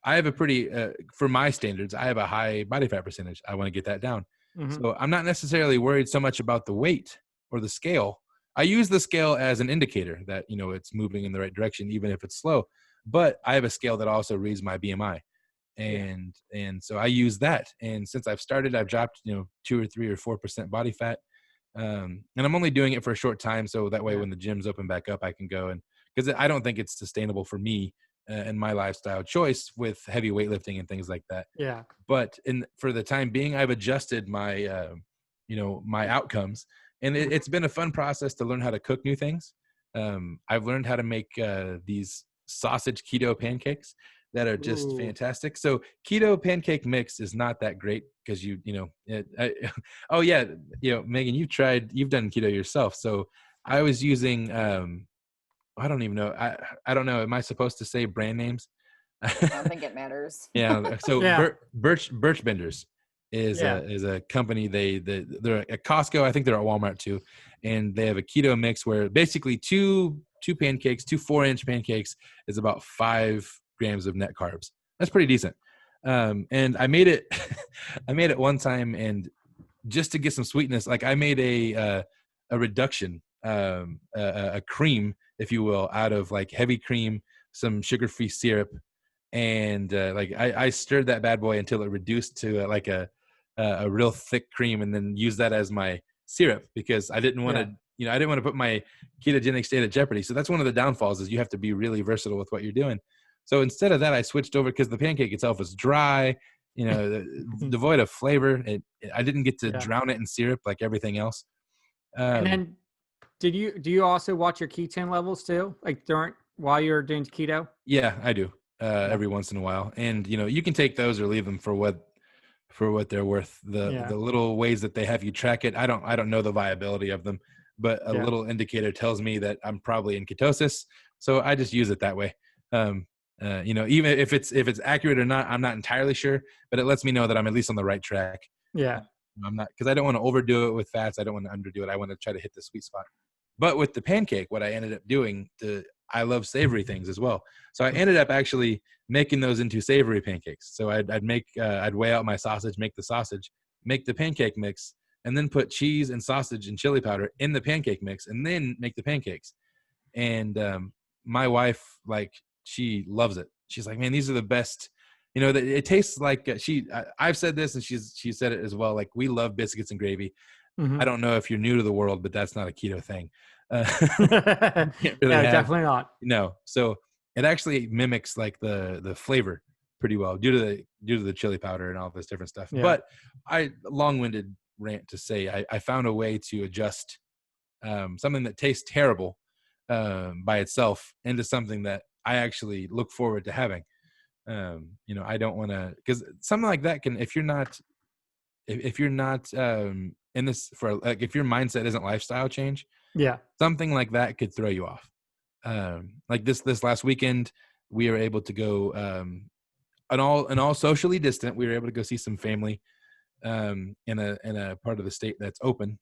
I have a pretty, for my standards, I have a high body fat percentage. I want to get that down. Mm-hmm. So I'm not necessarily worried so much about the weight or the scale. I use the scale as an indicator that, it's moving in the right direction, even if it's slow. But I have a scale that also reads my BMI. And so I use that. And since I've started, I've dropped, 2 or 3 or 4% body fat. And I'm only doing it for a short time. So that way, when the gyms open back up, I can go, and because I don't think it's sustainable for me and my lifestyle choice with heavy weightlifting and things like that. Yeah. But for the time being, I've adjusted my, my outcomes, and it's been a fun process to learn how to cook new things. I've learned how to make these sausage keto pancakes that are just fantastic. So keto pancake mix is not that great because Megan, you've done keto yourself. So I was using, I don't even know. I don't know. Am I supposed to say brand names? I don't think it matters. Yeah. So Birch Benders is a company. They're at Costco. I think they're at Walmart too. And they have a keto mix where basically two pancakes, 2 4-inch pancakes is about 5 grams of net carbs. That's pretty decent. And I made it, one time, and just to get some sweetness, like I made a reduction, a cream, if you will, out of like heavy cream, some sugar-free syrup, and I stirred that bad boy until it reduced to like a real thick cream, and then used that as my syrup because I didn't want to, I didn't want to put my ketogenic state at jeopardy. So that's one of the downfalls, is you have to be really versatile with what you're doing. So instead of that, I switched over because the pancake itself is dry, devoid of flavor. I didn't get to drown it in syrup like everything else. And then, do you also watch your ketone levels too, like while you're doing keto? Yeah, I do every once in a while, and you can take those or leave them for what they're worth. The little ways that they have you track it, I don't know the viability of them, but a little indicator tells me that I'm probably in ketosis, so I just use it that way. Even if it's accurate or not, I'm not entirely sure, but it lets me know that I'm at least on the right track. Yeah. I'm not, because I don't want to overdo it with fats. I don't want to underdo it. I want to try to hit the sweet spot. But with the pancake, what I ended up doing, I love savory things as well. So I ended up actually making those into savory pancakes. So I'd weigh out my sausage, make the sausage, make the pancake mix, and then put cheese and sausage and chili powder in the pancake mix, and then make the pancakes. And my wife, she loves it. She's like, man, these are the best. It tastes like I've said this, and she said it as well. Like, we love biscuits and gravy. Mm-hmm. I don't know if you're new to the world, but that's not a keto thing. Definitely not. No. So it actually mimics like the flavor pretty well due to the chili powder and all this different stuff. Yeah. But long-winded rant to say, I found a way to adjust something that tastes terrible by itself into something that I actually look forward to having. I don't want to, because something like that can, if you're not in this for like, if your mindset isn't lifestyle change, something like that could throw you off. Like this last weekend, we were able to go, and all socially distant. We were able to go see some family, in a part of the state that's open,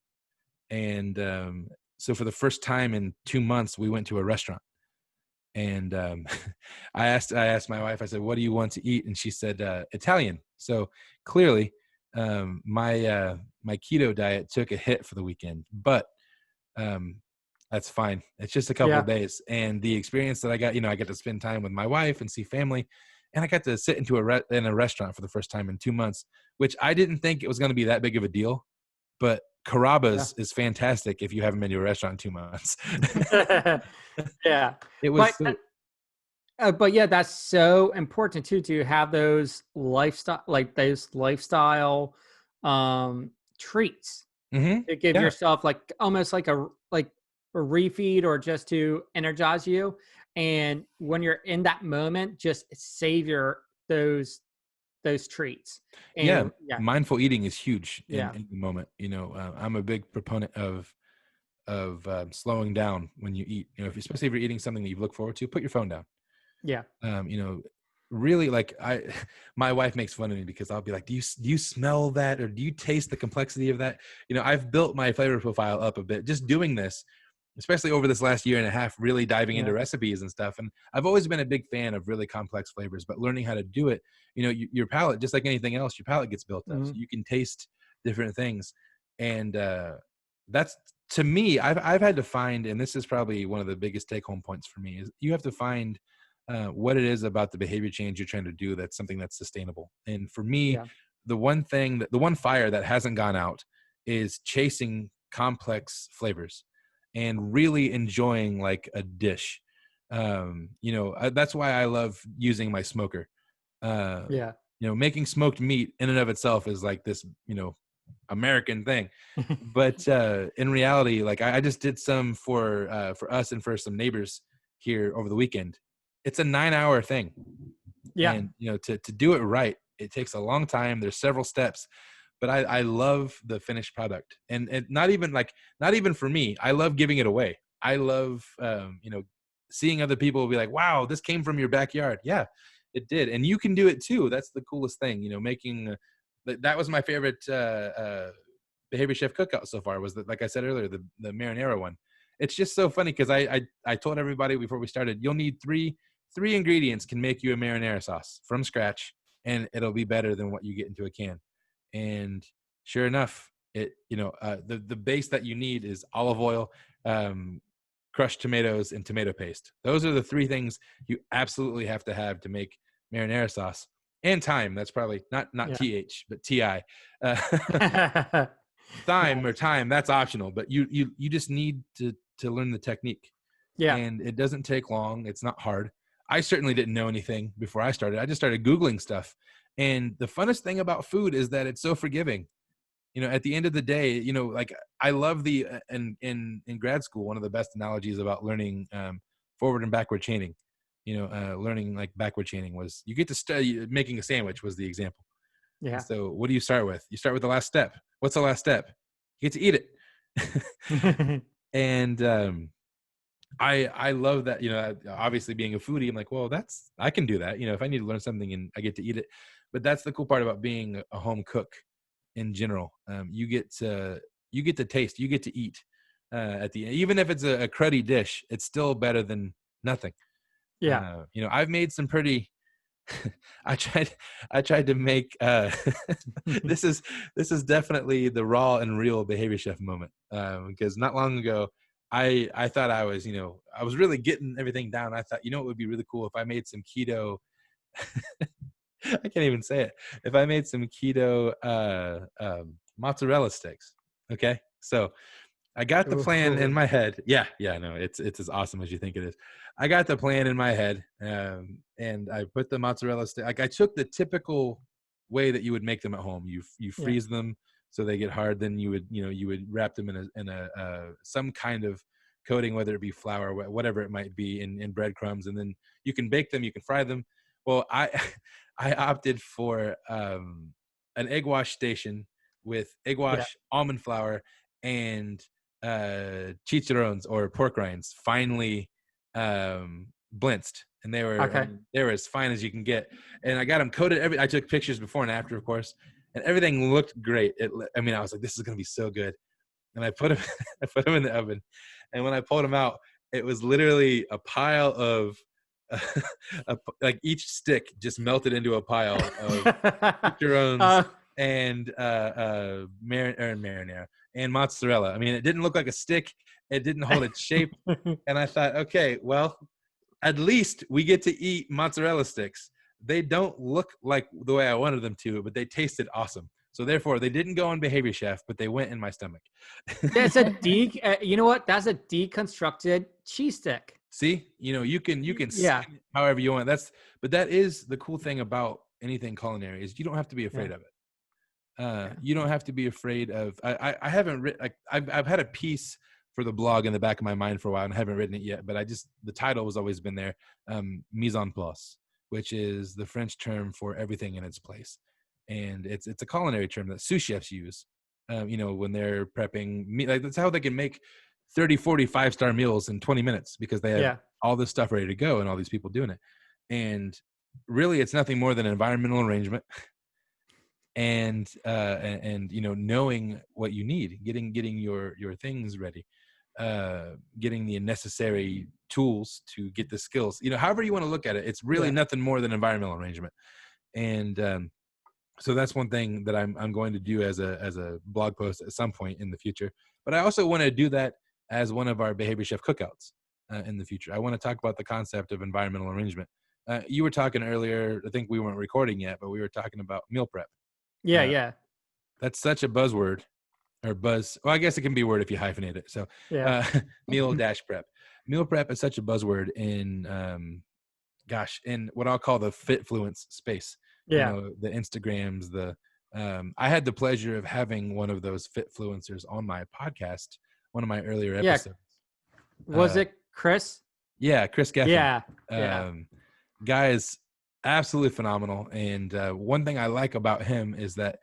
and so for the first time in 2 months, we went to a restaurant. And I asked my wife, I said, what do you want to eat? And she said, Italian. So clearly, my keto diet took a hit for the weekend, but that's fine. It's just a couple of days. And the experience that I got, I got to spend time with my wife and see family. And I got to sit in a restaurant for the first time in 2 months, which I didn't think it was going to be that big of a deal. But Carrabba's is fantastic if you haven't been to a restaurant in 2 months. Yeah. It was. But yeah, that's so important too, to have those lifestyle, treats to give yourself almost like a refeed, or just to energize you. And when you're in that moment, just save your those treats. Yeah, And yeah, mindful eating is huge yeah, in the moment. I'm a big proponent of slowing down when you eat. Especially if you're eating something that you look forward to, put your phone down. yeah, um, you know, really, like, my wife makes fun of me because I'll be like, do you smell that? Or do you taste the complexity of that? I've built my flavor profile up a bit just doing this, especially over this last year and a half, really diving into yeah. recipes and stuff. And I've always been a big fan of really complex flavors, but learning how to do it, your palate, just like anything else, your palate gets built up. So Mhm. you can taste different things. And that's, to me, I've had to find, and this is probably one of the biggest take home points for me, is you have to find what it is about the behavior change you're trying to do that's something that's sustainable. And for me, Yeah. the one fire that hasn't gone out is chasing complex flavors and really enjoying like a dish. That's why I love using my smoker. Uh, Yeah. Making smoked meat in and of itself is like this, American thing. But in reality, like I just did some for us and for some neighbors here over the weekend. It's a 9-hour thing. Yeah. And, to do it right, it takes a long time. There's several steps, but I love the finished product. And not even for me. I love giving it away. I love, seeing other people be like, wow, this came from your backyard. Yeah, it did. And you can do it too. That's the coolest thing, making, that was my favorite, behavior chef cookout so far, was that, like I said earlier, the marinara one. It's just so funny because I told everybody before we started, you'll need three ingredients can make you a marinara sauce from scratch, and it'll be better than what you get into a can. And sure enough, the base that you need is olive oil, crushed tomatoes, and tomato paste. Those are the three things you absolutely have to make marinara sauce. And thyme. That's probably not Yeah. th, but ti. Nice. Thyme, that's optional, but you just need to learn the technique. Yeah. And it doesn't take long. It's not hard. I certainly didn't know anything before I started. I just started Googling stuff. And the funnest thing about food is that it's so forgiving. At the end of the day, like, I love in grad school, one of the best analogies about learning forward and backward chaining, learning like backward chaining was you get to study making a sandwich was the example. Yeah. So what do you start with? You start with the last step. What's the last step? You get to eat it. And I love that, obviously being a foodie, I'm like, well, I can do that. If I need to learn something and I get to eat it. But that's the cool part about being a home cook in general. You get to taste, you get to eat at the end. Even if it's a cruddy dish, it's still better than nothing. Yeah. I've made some pretty, I tried to make, this is definitely the raw and real behavior chef moment. Because not long ago, I thought I was really getting everything down. I thought, it would be really cool if I made some keto. I can't even say it. If I made some keto mozzarella sticks. Okay. So I got the plan in Ooh. my head. Yeah, no, it's as awesome as you think it is. I got the plan in my head, and I put the mozzarella stick. Like, I took the typical way that you would make them at home. You Yeah. freeze them so they get hard. Then you would wrap them in a some kind of coating, whether it be flour, whatever it might be, in breadcrumbs, and then you can bake them. You can fry them. Well, I I opted for an egg wash station with egg Yeah. wash, almond flour, and chicharrones, or pork rinds, finely blinched, and they were Okay. they were as fine as you can get. And I got them coated. I took pictures before and after, of course, and everything looked great. I was like, this is gonna be so good. And I put them I put them in the oven, and when I pulled them out, it was literally a pile of like, each stick just melted into a pile of chicharrones uh, and marinara and mozzarella. I mean, it didn't look like a stick. It didn't hold its shape. And I thought, okay, well, at least we get to eat mozzarella sticks. They don't look like the way I wanted them to, but they tasted awesome. So therefore, they didn't go on Behavior Chef, but they went in my stomach. that's you know what? That's a deconstructed cheese stick. See, you can Yeah. skin it however you want. But that is the cool thing about anything culinary, is you don't have to be afraid Yeah. of it. You don't have to be afraid of. I haven't written, like, I've had a piece for the blog in the back of my mind for a while, and I haven't written it yet. But the title has always been there. Mise en place. which is the French term for everything in its place. And it's a culinary term that sous chefs use, when they're prepping meat. Like, that's how they can make 30, 40, 5-star meals in 20 minutes, because they have all this stuff ready to go and all these people doing it. And really, it's nothing more than environmental arrangement and knowing what you need, getting your things ready, getting the necessary tools to get the skills. However you want to look at it, it's really nothing more than environmental arrangement. And so that's one thing that I'm going to do as a blog post at some point in the future. But I also want to do that as one of our Behavior Chef cookouts in the future. I want to talk about the concept of environmental arrangement. You were talking earlier, I think we weren't recording yet, but we were talking about meal prep. Yeah. That's such a buzzword, or buzz. Well, I guess it can be a word if you hyphenate it. So meal dash prep. Meal prep is such a buzzword in in what I'll call the fitfluence space. The Instagrams, I had the pleasure of having one of those fitfluencers on my podcast, one of my earlier episodes. Was it Chris? Yeah, Chris Geffen. Yeah. Guy is absolutely phenomenal. And one thing I like about him is that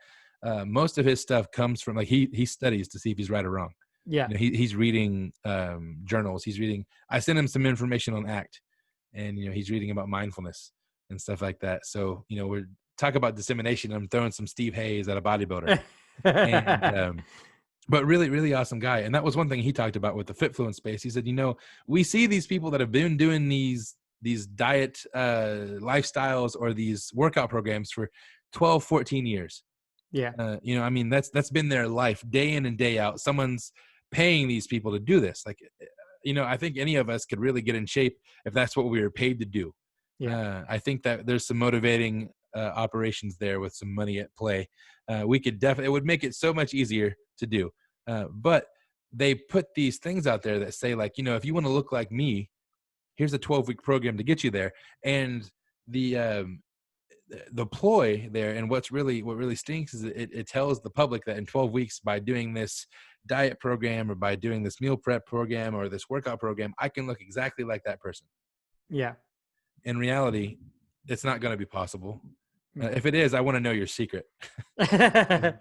most of his stuff comes from, like, he studies to see if he's right or wrong. Yeah. He's reading journals. I sent him some information on ACT, and he's reading about mindfulness and stuff like that. So we're talking about dissemination. I'm throwing some Steve Hayes at a bodybuilder. And but really, really awesome guy. And that was one thing he talked about with the fitfluence space. He said, we see these people that have been doing these diet lifestyles or these workout programs for 12, 14 years. Yeah. That's been their life, day in and day out. Someone's paying these people to do this. Like, I think any of us could really get in shape if that's what we were paid to do. Yeah. I think that there's some motivating operations there with some money at play. We could it would make it so much easier to do. But they put these things out there that say, like, if you want to look like me, here's a 12-week program to get you there. And the ploy there, and what really stinks, is it tells the public that in 12 weeks, by doing this diet program or by doing this meal prep program or this workout program, I can look exactly like that person. Yeah. In reality, it's not going to be possible. If it is, I want to know your secret.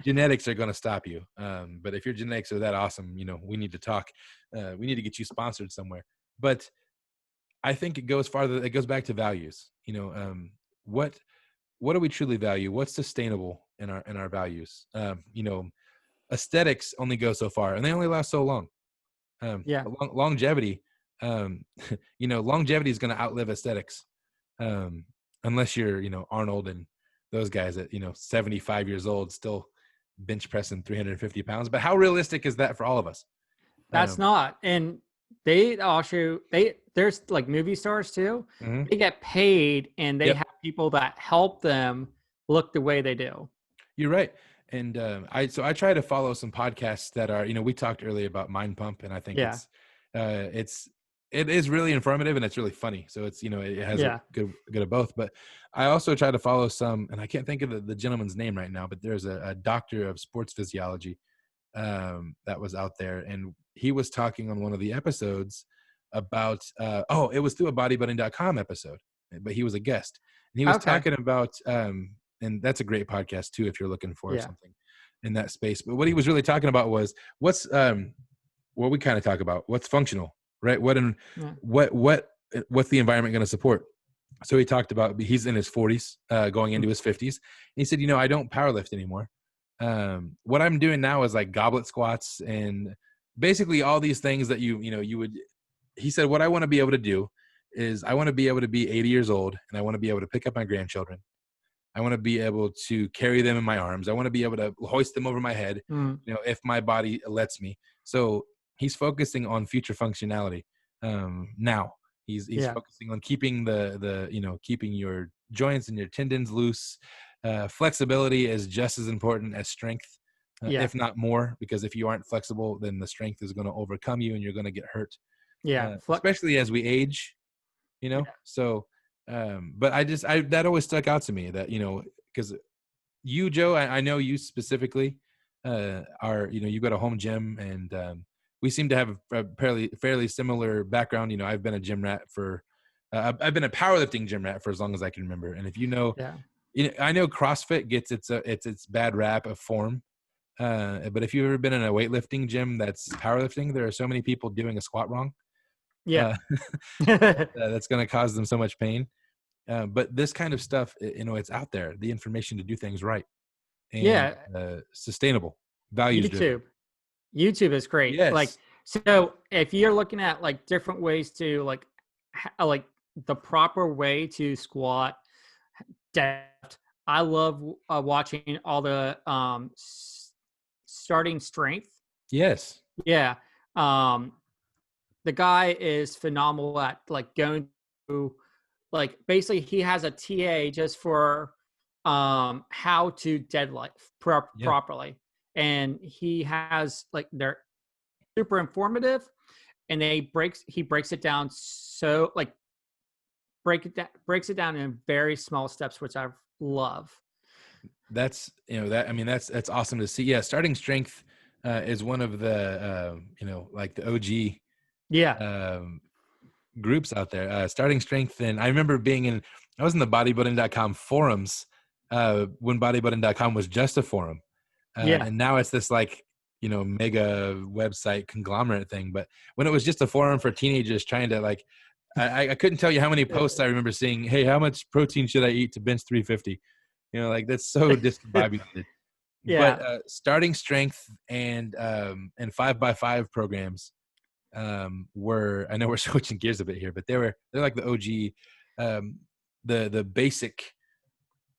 Genetics are going to stop you. But if your genetics are that awesome, we need to talk. We need to get you sponsored somewhere. But I think it goes farther. It goes back to values. What do we truly value? What's sustainable in our values? Aesthetics only go so far, and they only last so long. Longevity. Longevity is going to outlive aesthetics. Unless you're, Arnold and those guys at, 75 years old, still bench pressing 350 pounds. But how realistic is that for all of us? That's not. And there's like movie stars too. Mm-hmm. They get paid, and they have people that help them look the way they do. You're right. And I try to follow some podcasts that are, we talked earlier about Mind Pump, and I think it is really informative, and it's really funny. So it's, it has a good of both. But I also try to follow some, and I can't think of the gentleman's name right now, but there's a doctor of sports physiology that was out there, and he was talking on one of the episodes about, it was through a bodybuilding.com episode, but he was a guest, and he was talking about, and that's a great podcast too, if you're looking for something in that space. But what he was really talking about was what's what we kind of talk about, what's functional, right? What's the environment going to support? So he talked about, he's in his 40s, going into his 50s. And he said, I don't powerlift anymore. What I'm doing now is like goblet squats and basically all these things that he said, what I want to be able to do is I want to be able to be 80 years old, and I want to be able to pick up my grandchildren. I want to be able to carry them in my arms. I want to be able to hoist them over my head, if my body lets me. So he's focusing on future functionality. Now he's focusing on keeping keeping your joints and your tendons loose. Flexibility is just as important as strength, if not more, because if you aren't flexible, then the strength is going to overcome you and you're going to get hurt. Especially as we age, so, but that always stuck out to me that, because you, Joe, I know you specifically, you've got a home gym, and we seem to have a fairly similar background. I've been a gym rat for I've been a powerlifting gym rat for as long as I can remember. And if you know, I know CrossFit gets its bad rap of form. But if you've ever been in a weightlifting gym that's powerlifting, there are so many people doing a squat wrong. Yeah. That's going to cause them so much pain. But this kind of stuff, it's out there, the information to do things right and sustainable, values driven. YouTube is great. Yes. Like, so if you're looking at like different ways to like the proper way to squat, depth, I love watching all the starting strength. Yes. Yeah. The guy is phenomenal at like going through, like basically he has a TA just for how to deadlift properly. And he has like, they're super informative, and he breaks it down, so like breaks it down in very small steps, which I love. That's that's awesome to see. Yeah, starting strength is one of the like the OG groups out there. Starting strength, and I remember I was in the bodybuilding.com forums when bodybuilding.com was just a forum. And now it's this like, mega website conglomerate thing. But when it was just a forum for teenagers trying to like, I couldn't tell you how many posts I remember seeing, hey, how much protein should I eat to bench 350? Like that's so discombobulated. But starting strength and 5x5 programs were, I know we're switching gears a bit here, but they're like the OG, the basic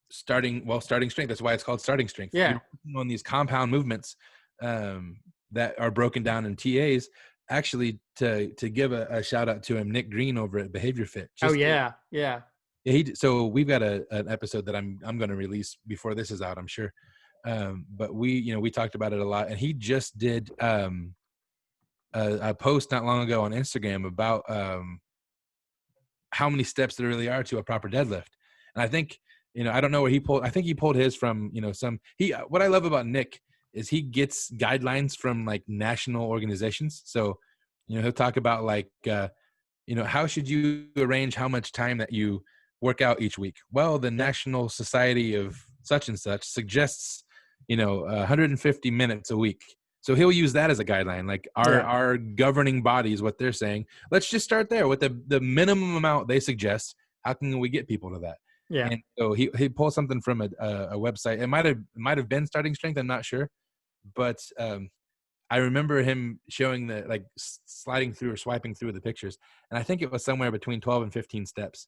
starting strength. That's why it's called starting strength. You're on these compound movements that are broken down in TAs. Actually, to give a shout out to him, Nick Green over at Behavior Fit. So we've got an episode that I'm going to release before this is out, I'm sure. But we talked about it a lot, and he just did a post not long ago on Instagram about how many steps there really are to a proper deadlift. And I think, I don't know where I think he pulled his from, what I love about Nick is he gets guidelines from like national organizations. So, he'll talk about like, how should you arrange how much time that you work out each week? Well, the National Society of such and such suggests, 150 minutes a week. So he'll use that as a guideline. Like our governing bodies, what they're saying, let's just start there with the minimum amount they suggest. How can we get people to that? Yeah. And so he pulled something from a website. It might have been Starting Strength. I'm not sure, but I remember him showing the like sliding through or swiping through the pictures, and I think it was somewhere between 12 and 15 steps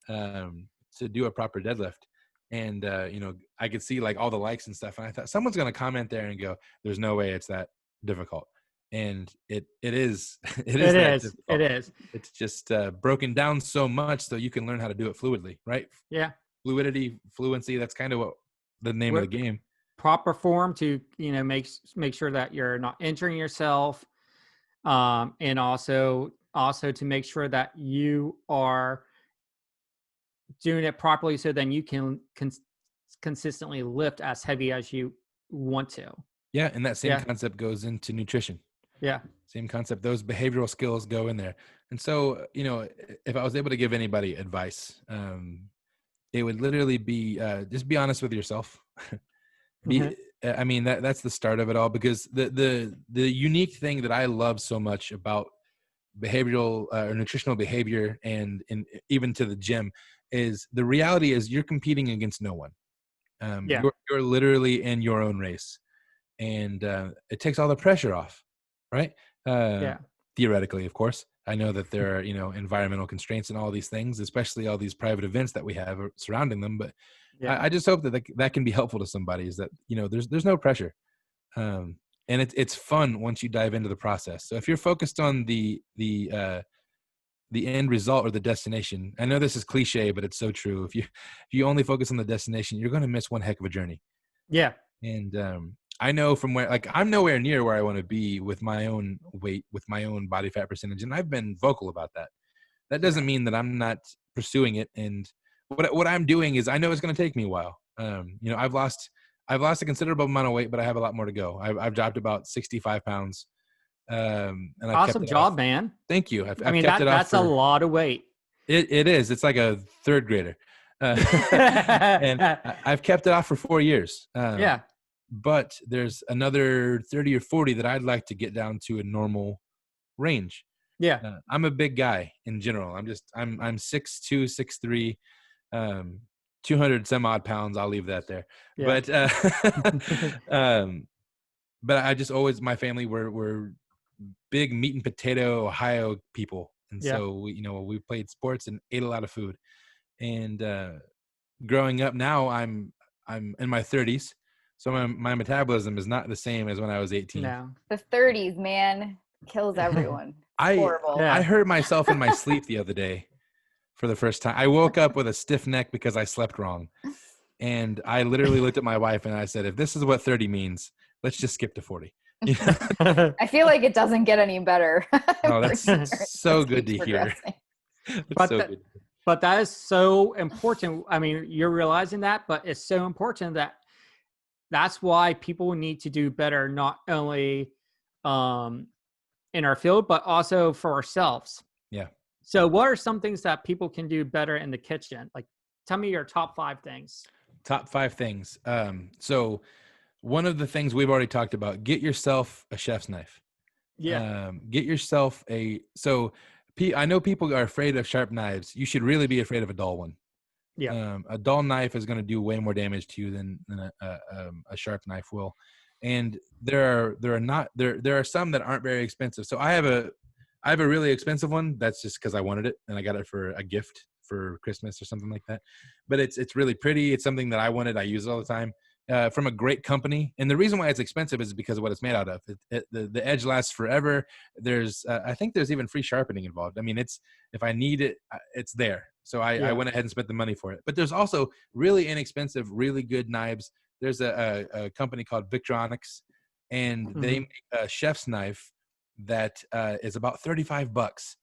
to do a proper deadlift. And I could see like all the likes and stuff, and I thought someone's going to comment there and go, "There's no way it's that difficult." And it is. It is. It's just broken down so much so you can learn how to do it fluidly, right? Yeah. Fluency. That's kind of what the name of the game. Proper form to make sure that you're not injuring yourself, and also to make sure that you are doing it properly, so then you can consistently lift as heavy as you want to. Yeah, and that same concept goes into nutrition. Yeah. Same concept. Those behavioral skills go in there. And so, if I was able to give anybody advice, it would literally be just be honest with yourself. I mean, that's the start of it all, because the unique thing that I love so much about behavioral or nutritional behavior and even to the gym is the reality is you're competing against no one. You're literally in your own race, and it takes all the pressure off, right? Theoretically, of course. I know that there are, environmental constraints and all these things, especially all these private events that we have surrounding them. But I just hope that can be helpful to somebody, is that, there's no pressure. And it's fun once you dive into the process. So if you're focused on the end result or the destination, I know this is cliche, but it's so true. If you only focus on the destination, you're going to miss one heck of a journey. Yeah. And I know from where, like, I'm nowhere near where I want to be with my own weight, with my own body fat percentage. And I've been vocal about that. That doesn't mean that I'm not pursuing it. And what I'm doing is, I know it's going to take me a while. I've lost a considerable amount of weight, but I have a lot more to go. I've dropped about 65 pounds. And I've awesome job, man. Thank you. I mean, that's a lot of weight. It is. It's like a third grader. And I've kept it off for 4 years. Yeah. But there's another 30 or 40 that I'd like to get down to a normal range. Yeah. I'm a big guy in general. I'm 6'2", 6'3", 200 some odd pounds. I'll leave that there. Yeah. But I just always, my family were big meat and potato Ohio people. And Yeah. so we played sports and ate a lot of food. And growing up now, I'm in my 30s. So my metabolism is not the same as when I was 18. No. The 30s, man, kills everyone. Horrible. Yeah. I heard myself in my sleep the other day for the first time. I woke up with a stiff neck because I slept wrong. And I literally looked at my wife and I said, if this is what 30 means, let's just skip to 40. I feel like it doesn't get any better. Oh, that's so good to hear. But that is so important. I mean, you're realizing that, but it's so important that's why people need to do better, not only in our field, but also for ourselves. Yeah. So what are some things that people can do better in the kitchen? Like, tell me your top 5 things. Top 5 things. So one of the things we've already talked about, get yourself a chef's knife. Yeah. Get yourself I know people are afraid of sharp knives. You should really be afraid of a dull one. Yeah. A dull knife is going to do way more damage to you than a sharp knife will. And there are some that aren't very expensive. So I have a really expensive one. That's just because I wanted it and I got it for a gift for Christmas or something like that. But it's really pretty. It's something that I wanted. I use it all the time. From a great company. And the reason why it's expensive is because of what it's made out of. The edge lasts forever. There's I think there's even free sharpening involved. I mean, if I need it, it's there. So I went ahead and spent the money for it. But there's also really inexpensive, really good knives. There's a company called Victronics, and they make a chef's knife that is about $35.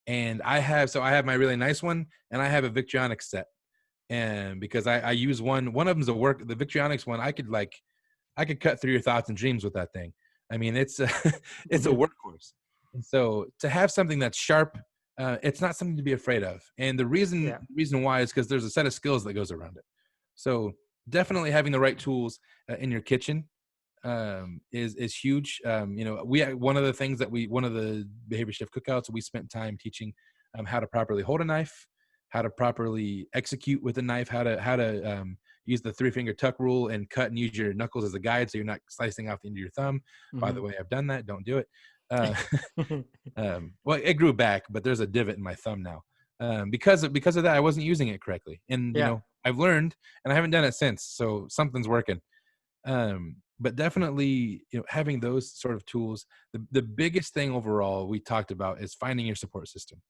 And I have my really nice one, and I have a Victronics set. And because I use one of them's the Victronics one, I could cut through your thoughts and dreams with that thing. I mean, it's a workhorse. And so to have something that's sharp, it's not something to be afraid of. And the reason why is because there's a set of skills that goes around it. So definitely having the right tools in your kitchen is huge. One of the behavior shift cookouts, we spent time teaching how to properly hold a knife, how to properly execute with a knife, how to use the 3-finger tuck rule and cut and use your knuckles as a guide so you're not slicing off the end of your thumb. By the way, I've done that. Don't do it. Well, it grew back, but there's a divot in my thumb now because of that. I wasn't using it correctly, and I've learned, and I haven't done it since. So something's working. But definitely, having those sort of tools. The biggest thing overall we talked about is finding your support system.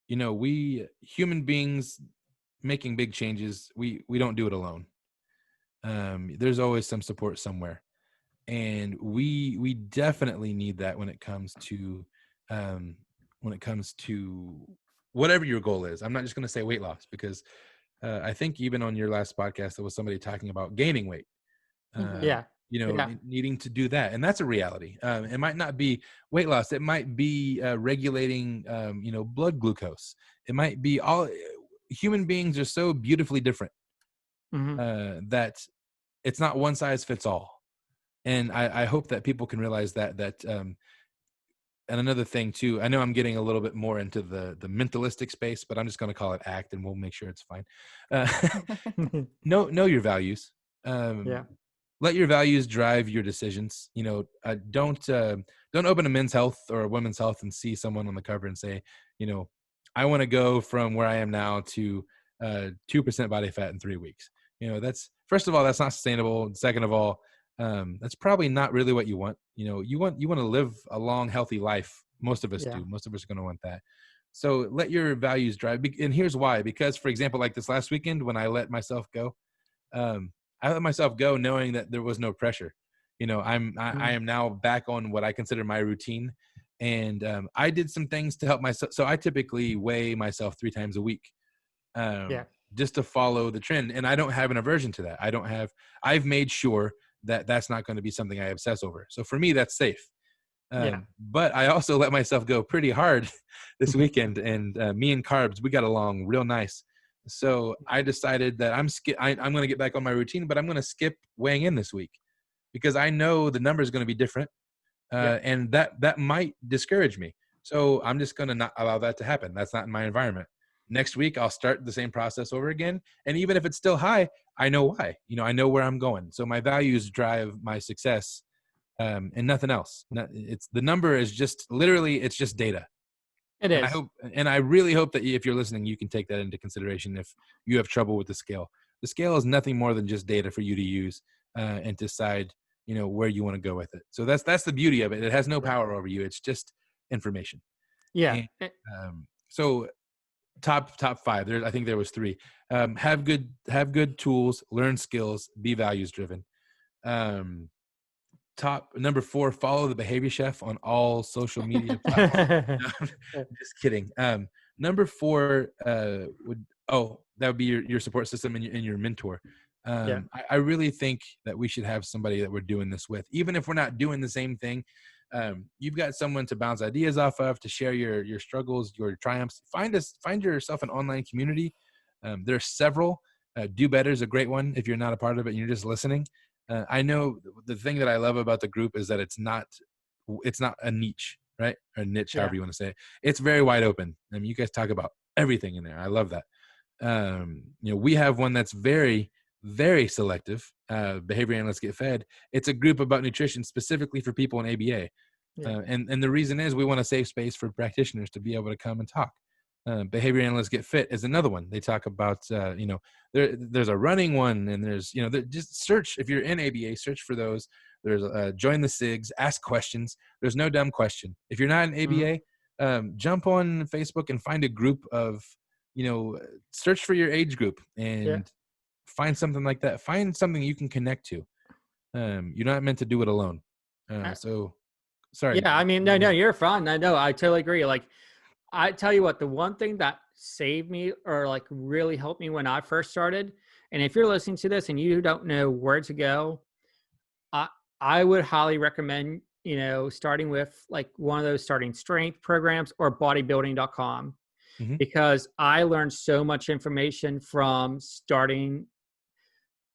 We human beings making big changes, we don't do it alone. There's always some support somewhere, and we definitely need that when it comes to whatever your goal is. I'm not just going to say weight loss, because I think even on your last podcast there was somebody talking about gaining weight. Needing to do that, and that's a reality. It might not be weight loss. It might be regulating blood glucose. It might be all. Human beings are so beautifully different that it's not one size fits all. And I hope that people can realize that and another thing too, I know I'm getting a little bit more into the mentalistic space, but I'm just going to call it ACT, and we'll make sure it's fine. Know your values. Let your values drive your decisions. Don't open a Men's Health or a Women's Health and see someone on the cover and say, I want to go from where I am now to 2% body fat in 3 weeks. That's, first of all, that's not sustainable. Second of all, that's probably not really what you want. You want to live a long, healthy life. Most of us do. Most of us are going to want that. So let your values drive. And here's why. Because, for example, like this last weekend when I let myself go, I let myself go knowing that there was no pressure. I am now back on what I consider my routine. And I did some things to help myself. So I typically weigh myself 3 times a week just to follow the trend. And I don't have an aversion to that. I've made sure that that's not going to be something I obsess over. So for me, that's safe. Yeah. But I also let myself go pretty hard this weekend, and me and carbs, we got along real nice. So I decided that I'm going to get back on my routine, but I'm going to skip weighing in this week because I know the number is going to be different, and that might discourage me. So I'm just going to not allow that to happen. That's not in my environment. Next week, I'll start the same process over again. And even if it's still high, I know why. I know where I'm going. So my values drive my success, and nothing else. It's the number is just literally, it's just data. It And is. I really hope that if you're listening, you can take that into consideration if you have trouble with the scale. The scale is nothing more than just data for you to use and decide, where you want to go with it. So that's the beauty of it. It has no power over you. It's just information. Yeah. And, so top 5. I think there was 3. Have good tools, learn skills, be values driven. Number 4, follow the Behavior Chef on all social media platforms. No, just kidding. Number 4 that would be your support system and your mentor. I really think that we should have somebody that we're doing this with, even if we're not doing the same thing. You've got someone to bounce ideas off of, to share your struggles, your triumphs. Find yourself an online community. There's several. Do Better is a great one if you're not a part of it and you're just listening. I know the thing that I love about the group is that it's not a niche, right? Or niche, however you want to say it. It's very wide open. I mean, you guys talk about everything in there. I love that. We have one that's very, very selective. Behavior Analysts Get Fed. It's a group about nutrition specifically for people in ABA. And the reason is we want a safe space for practitioners to be able to come and talk. Behavior Analysts Get Fit is another one. They talk about, there's a running one, and there's, just search. If you're in ABA, search for those. There's join the SIGs, ask questions. There's no dumb question. If you're not in ABA, jump on Facebook and find a group of, search for your age group and find something like that. Find something you can connect to. You're not meant to do it alone. So sorry. Yeah. I mean, no, you're fine. I know. I totally agree. Like, I tell you what, the one thing that saved me or like really helped me when I first started, and if you're listening to this and you don't know where to go, I would highly recommend, starting with like one of those starting strength programs or bodybuilding.com, because I learned so much information from starting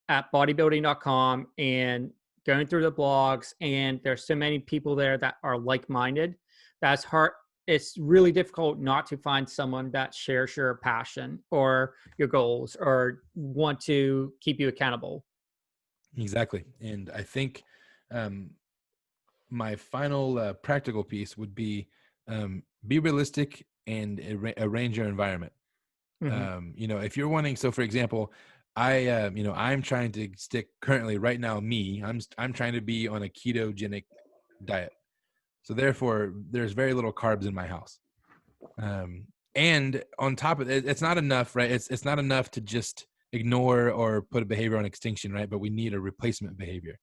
at bodybuilding.com and going through the blogs. And there's so many people there that are like-minded. That's hard. It's really difficult not to find someone that shares your passion or your goals or want to keep you accountable. Exactly. And I think my final practical piece would be realistic and arrange your environment. If you're wanting, so for example, I'm trying to stick currently right now, I'm trying to be on a ketogenic diet. So therefore, there's very little carbs in my house. And on top of it, it's not enough, right? It's not enough to just ignore or put a behavior on extinction, right? But we need a replacement behavior.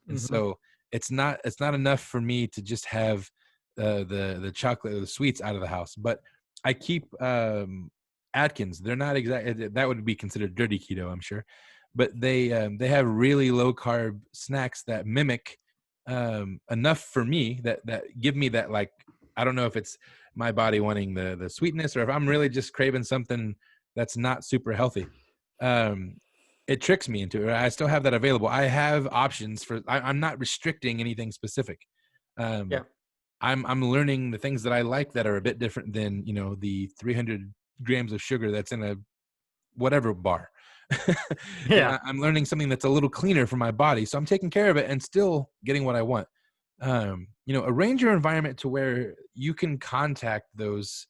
And so it's not enough for me to just have the chocolate or the sweets out of the house. But I keep Atkins. They're not exactly, that would be considered dirty keto, I'm sure. But they have really low carb snacks that mimic enough for me that give me that, like, I don't know if it's my body wanting the sweetness or if I'm really just craving something that's not super healthy. It tricks me into it. I still have that available. I have options I'm not restricting anything specific. I'm learning the things that I like that are a bit different than, the 300 grams of sugar that's in a whatever bar. I'm learning something that's a little cleaner for my body. So I'm taking care of it and still getting what I want. Arrange your environment to where you can contact those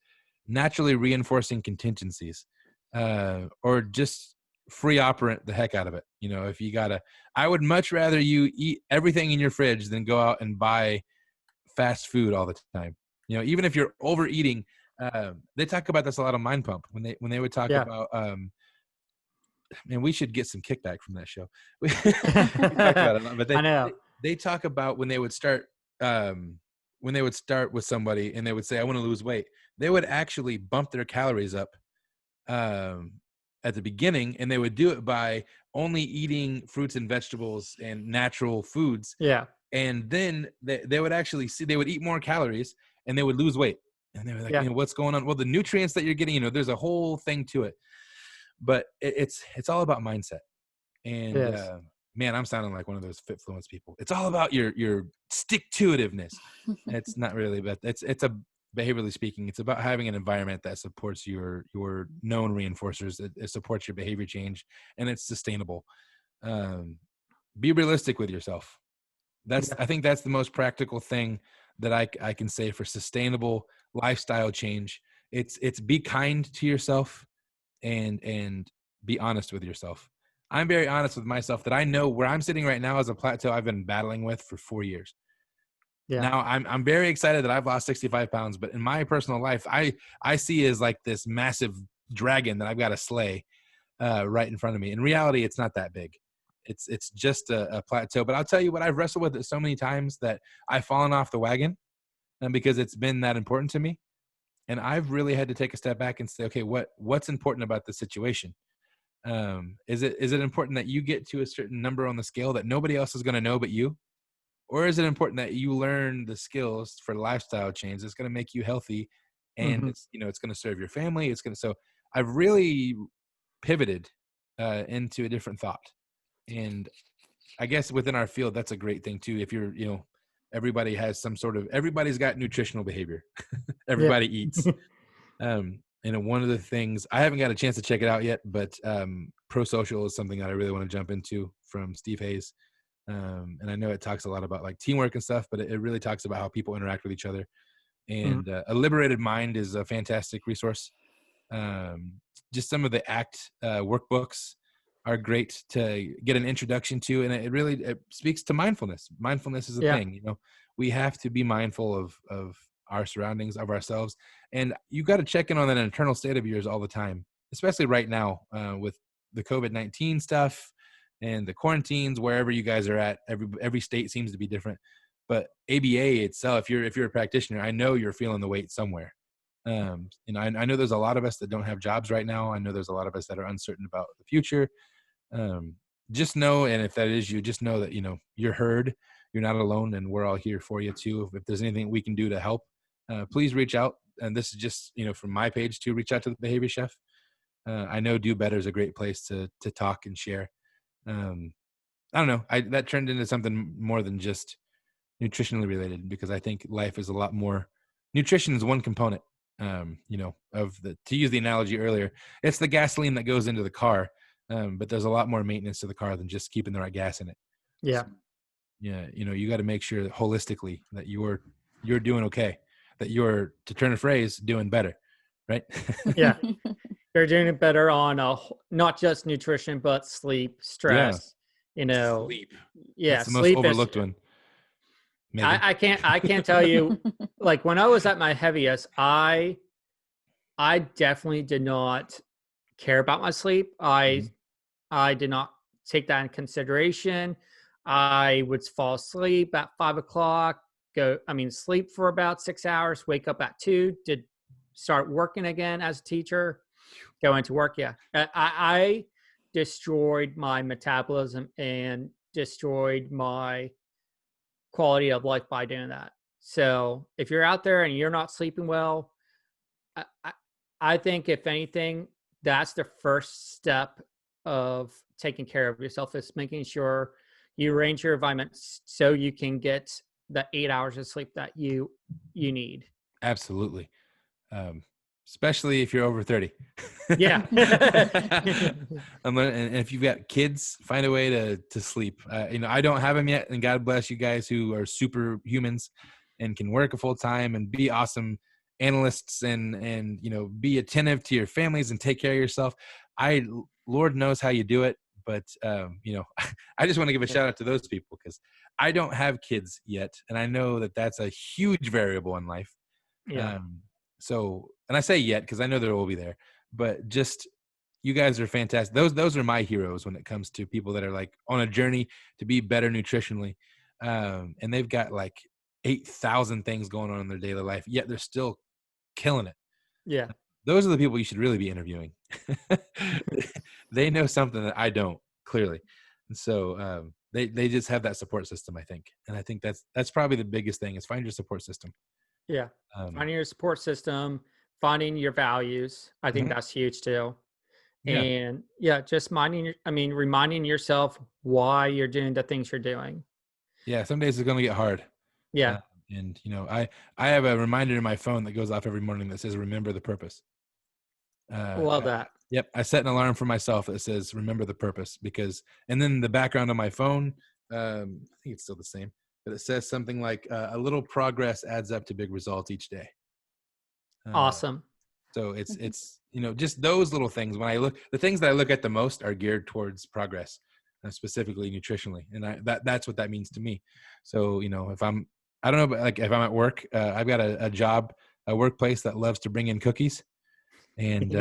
naturally reinforcing contingencies, or just free operate the heck out of it. If you I would much rather you eat everything in your fridge than go out and buy fast food all the time. Even if you're overeating, they talk about this a lot on Mind Pump when they would talk about, man, we should get some kickback from that show. We talked about it a lot, but they talk about when they would start with somebody and they would say, I want to lose weight. They would actually bump their calories up at the beginning, and they would do it by only eating fruits and vegetables and natural foods. And then they would actually see, they would eat more calories and they would lose weight. And they were like, what's going on? Well, the nutrients that you're getting, there's a whole thing to it. But it's all about mindset. And man, I'm sounding like one of those Fitfluence people. It's all about your stick-to-itiveness. It's not really, but it's a, behaviorally speaking, it's about having an environment that supports your known reinforcers. It supports your behavior change, and it's sustainable. Be realistic with yourself. I think that's the most practical thing that I can say for sustainable lifestyle change. It's be kind to yourself and be honest with yourself. I'm very honest with myself that I know where I'm sitting right now is a plateau I've been battling with for 4 years. Yeah. Now I'm very excited that I've lost 65 pounds, but in my personal life, I see as like this massive dragon that I've got to slay right in front of me. In reality, it's not that big. It's just a plateau. But I'll tell you what, I've wrestled with it so many times that I've fallen off the wagon, and because it's been that important to me. And I've really had to take a step back and say, okay, what's important about the situation? Is it important that you get to a certain number on the scale that nobody else is going to know but you? Or is it important that you learn the skills for lifestyle change that's going to make you healthy, and it's going to serve your family? So I've really pivoted into a different thought. And I guess within our field, that's a great thing too. If you're, everybody has everybody's got nutritional behavior. Everybody eats. And one of the things, I haven't got a chance to check it out yet, but Pro-Social is something that I really want to jump into from Steve Hayes. And I know it talks a lot about like teamwork and stuff, but it really talks about how people interact with each other. And A Liberated Mind is a fantastic resource. Just some of the ACT workbooks are great to get an introduction to, and it speaks to mindfulness. Mindfulness is a thing. We have to be mindful of our surroundings, of ourselves, and you got to check in on that internal state of yours all the time, especially right now with the COVID-19 stuff and the quarantines. Wherever you guys are at, every state seems to be different. But ABA itself, if you're a practitioner, I know you're feeling the weight somewhere. I know there's a lot of us that don't have jobs right now. I know there's a lot of us that are uncertain about the future. Just know, and if that is you, just know that you're heard, you're not alone, and we're all here for you too. If there's anything we can do to help, please reach out. And this is just from my page to reach out to the Behavior Chef. I know Do Better is a great place to talk and share. I don't know, that turned into something more than just nutritionally related, because I think life is a lot more. Nutrition is one component. To use the analogy earlier, it's the gasoline that goes into the car. But there's a lot more maintenance to the car than just keeping the right gas in it. Yeah. So, you got to make sure that holistically that you're doing okay, that you're, to turn a phrase, doing better, right? Yeah. You're doing it better on not just nutrition, but sleep, stress, Sleep. Yeah. That's the most overlooked one. I can't tell you, like when I was at my heaviest, I definitely did not care about my sleep. I did not take that in consideration. I would fall asleep at 5 o'clock, sleep for about 6 hours, wake up at 2, start working again as a teacher, go into work. Yeah. I destroyed my metabolism and destroyed my quality of life by doing that. So if you're out there and you're not sleeping well, I think if anything, that's the first step of taking care of yourself, is making sure you arrange your environment so you can get the 8 hours of sleep that you need. Absolutely. Especially if you're over 30. Yeah. And if you've got kids, find a way to sleep. I don't have them yet, and God bless you guys who are superhumans and can work a full time and be awesome analysts and be attentive to your families and take care of yourself. Lord knows how you do it, but I just want to give a shout out to those people, because I don't have kids yet, and I know that that's a huge variable in life. Yeah. And I say yet because I know there will be there, but just, you guys are fantastic. Those are my heroes when it comes to people that are like on a journey to be better nutritionally. And they've got like 8,000 things going on in their daily life, yet they're still killing it. Yeah. Those are the people you should really be interviewing. They know something that I don't, clearly. And so, they just have that support system, I think. And I think that's probably the biggest thing is find your support system. Yeah. Finding your support system, finding your values. I think that's huge too. Yeah. And yeah, just reminding yourself why you're doing the things you're doing. Yeah. Some days it's going to get hard. Yeah. And I have a reminder in my phone that goes off every morning that says, remember the purpose. Love that. Yep. I set an alarm for myself that says, remember the purpose, and then the background on my phone, I think it's still the same, but it says something like a little progress adds up to big results each day. Awesome. So it's, just those little things. The things that I look at the most are geared towards progress, specifically nutritionally. And that's what that means to me. So, I don't know, but like if I'm at work, I've got a workplace that loves to bring in cookies and,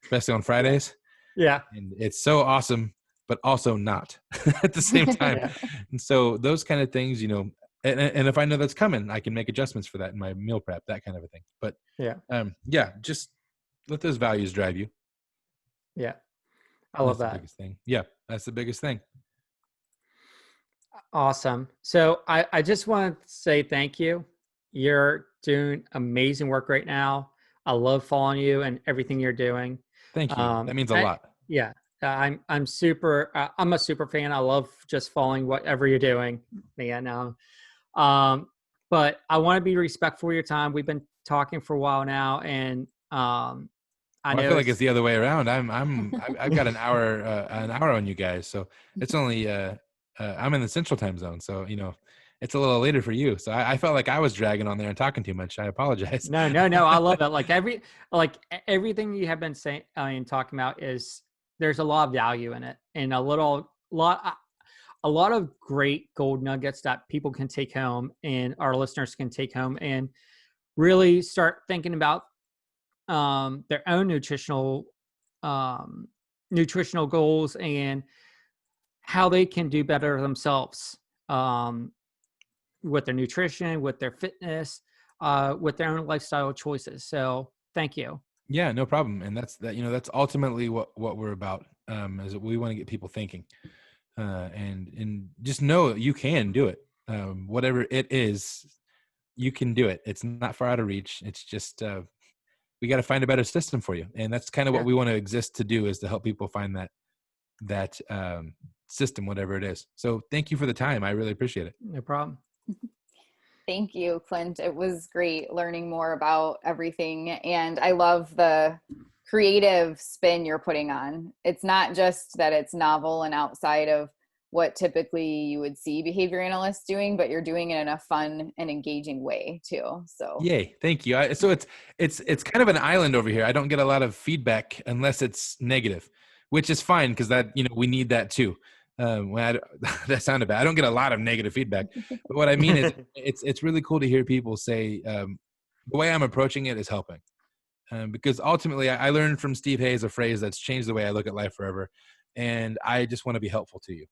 especially on Fridays. Yeah. And it's so awesome, but also not at the same time. Yeah. And so those kind of things, and if I know that's coming, I can make adjustments for that in my meal prep, that kind of a thing. But just let those values drive you. Yeah. I love that. The biggest thing. Yeah. That's the biggest thing. Awesome. So I just want to say thank you. You're doing amazing work right now. I love following you and everything you're doing. Thank you. That means a lot. Yeah. I'm a super fan. I love just following whatever you're doing. Man. But I want to be respectful of your time. We've been talking for a while now, and I feel like it's the other way around. I've got an hour on you guys, so it's only I'm in the Central Time Zone, so it's a little later for you. So I felt like I was dragging on there and talking too much. I apologize. No. I love it. Everything you have been saying and talking about there's a lot of value in it, and a lot of great gold nuggets that people can take home and our listeners can take home and really start thinking about their own nutritional goals and how they can do better themselves with their nutrition, with their fitness, with their own lifestyle choices. So thank you. Yeah, no problem. And that's ultimately what we're about, is that we want to get people thinking, and just know you can do it. Whatever it is, you can do it. It's not far out of reach. It's just, we got to find a better system for you. And that's kind of what we want to exist to do, is to help people find that system, whatever it is. So thank you for the time. I really appreciate it. No problem. Thank you, Clint. It was great learning more about everything. And I love the creative spin you're putting on. It's not just that it's novel and outside of what typically you would see behavior analysts doing, but you're doing it in a fun and engaging way too. So yay. Thank you. So it's kind of an island over here. I don't get a lot of feedback unless it's negative, which is fine, because that, we need that too. That sounded bad. I don't get a lot of negative feedback, but what I mean is it's really cool to hear people say, the way I'm approaching it is helping. Because ultimately I learned from Steve Hayes a phrase that's changed the way I look at life forever. And I just want to be helpful to you.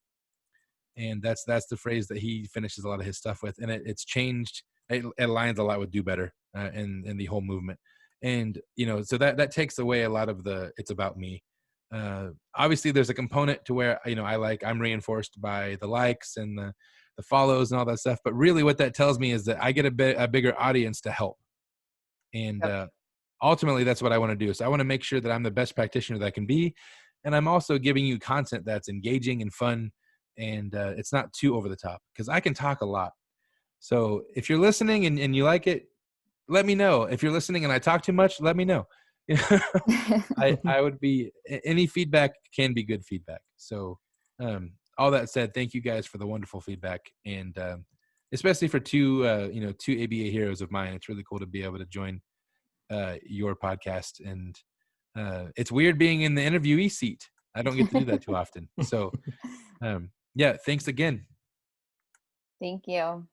And that's the phrase that he finishes a lot of his stuff with. And it's changed. It aligns a lot with Do Better, and the whole movement. And, so that takes away a lot of it's about me. Obviously there's a component to where, I'm reinforced by the likes and the follows and all that stuff. But really what that tells me is that I get a bigger audience to help. And ultimately that's what I want to do. So I want to make sure that I'm the best practitioner that I can be. And I'm also giving you content that's engaging and fun. And it's not too over the top, because I can talk a lot. So if you're listening and you like it, let me know. If you're listening and I talk too much, let me know. I would be, any feedback can be good feedback. So all that said, thank you guys for the wonderful feedback. And especially for two ABA heroes of mine, it's really cool to be able to join your podcast. And it's weird being in the interviewee seat. I don't get to do that too often. So yeah, thanks again. Thank you.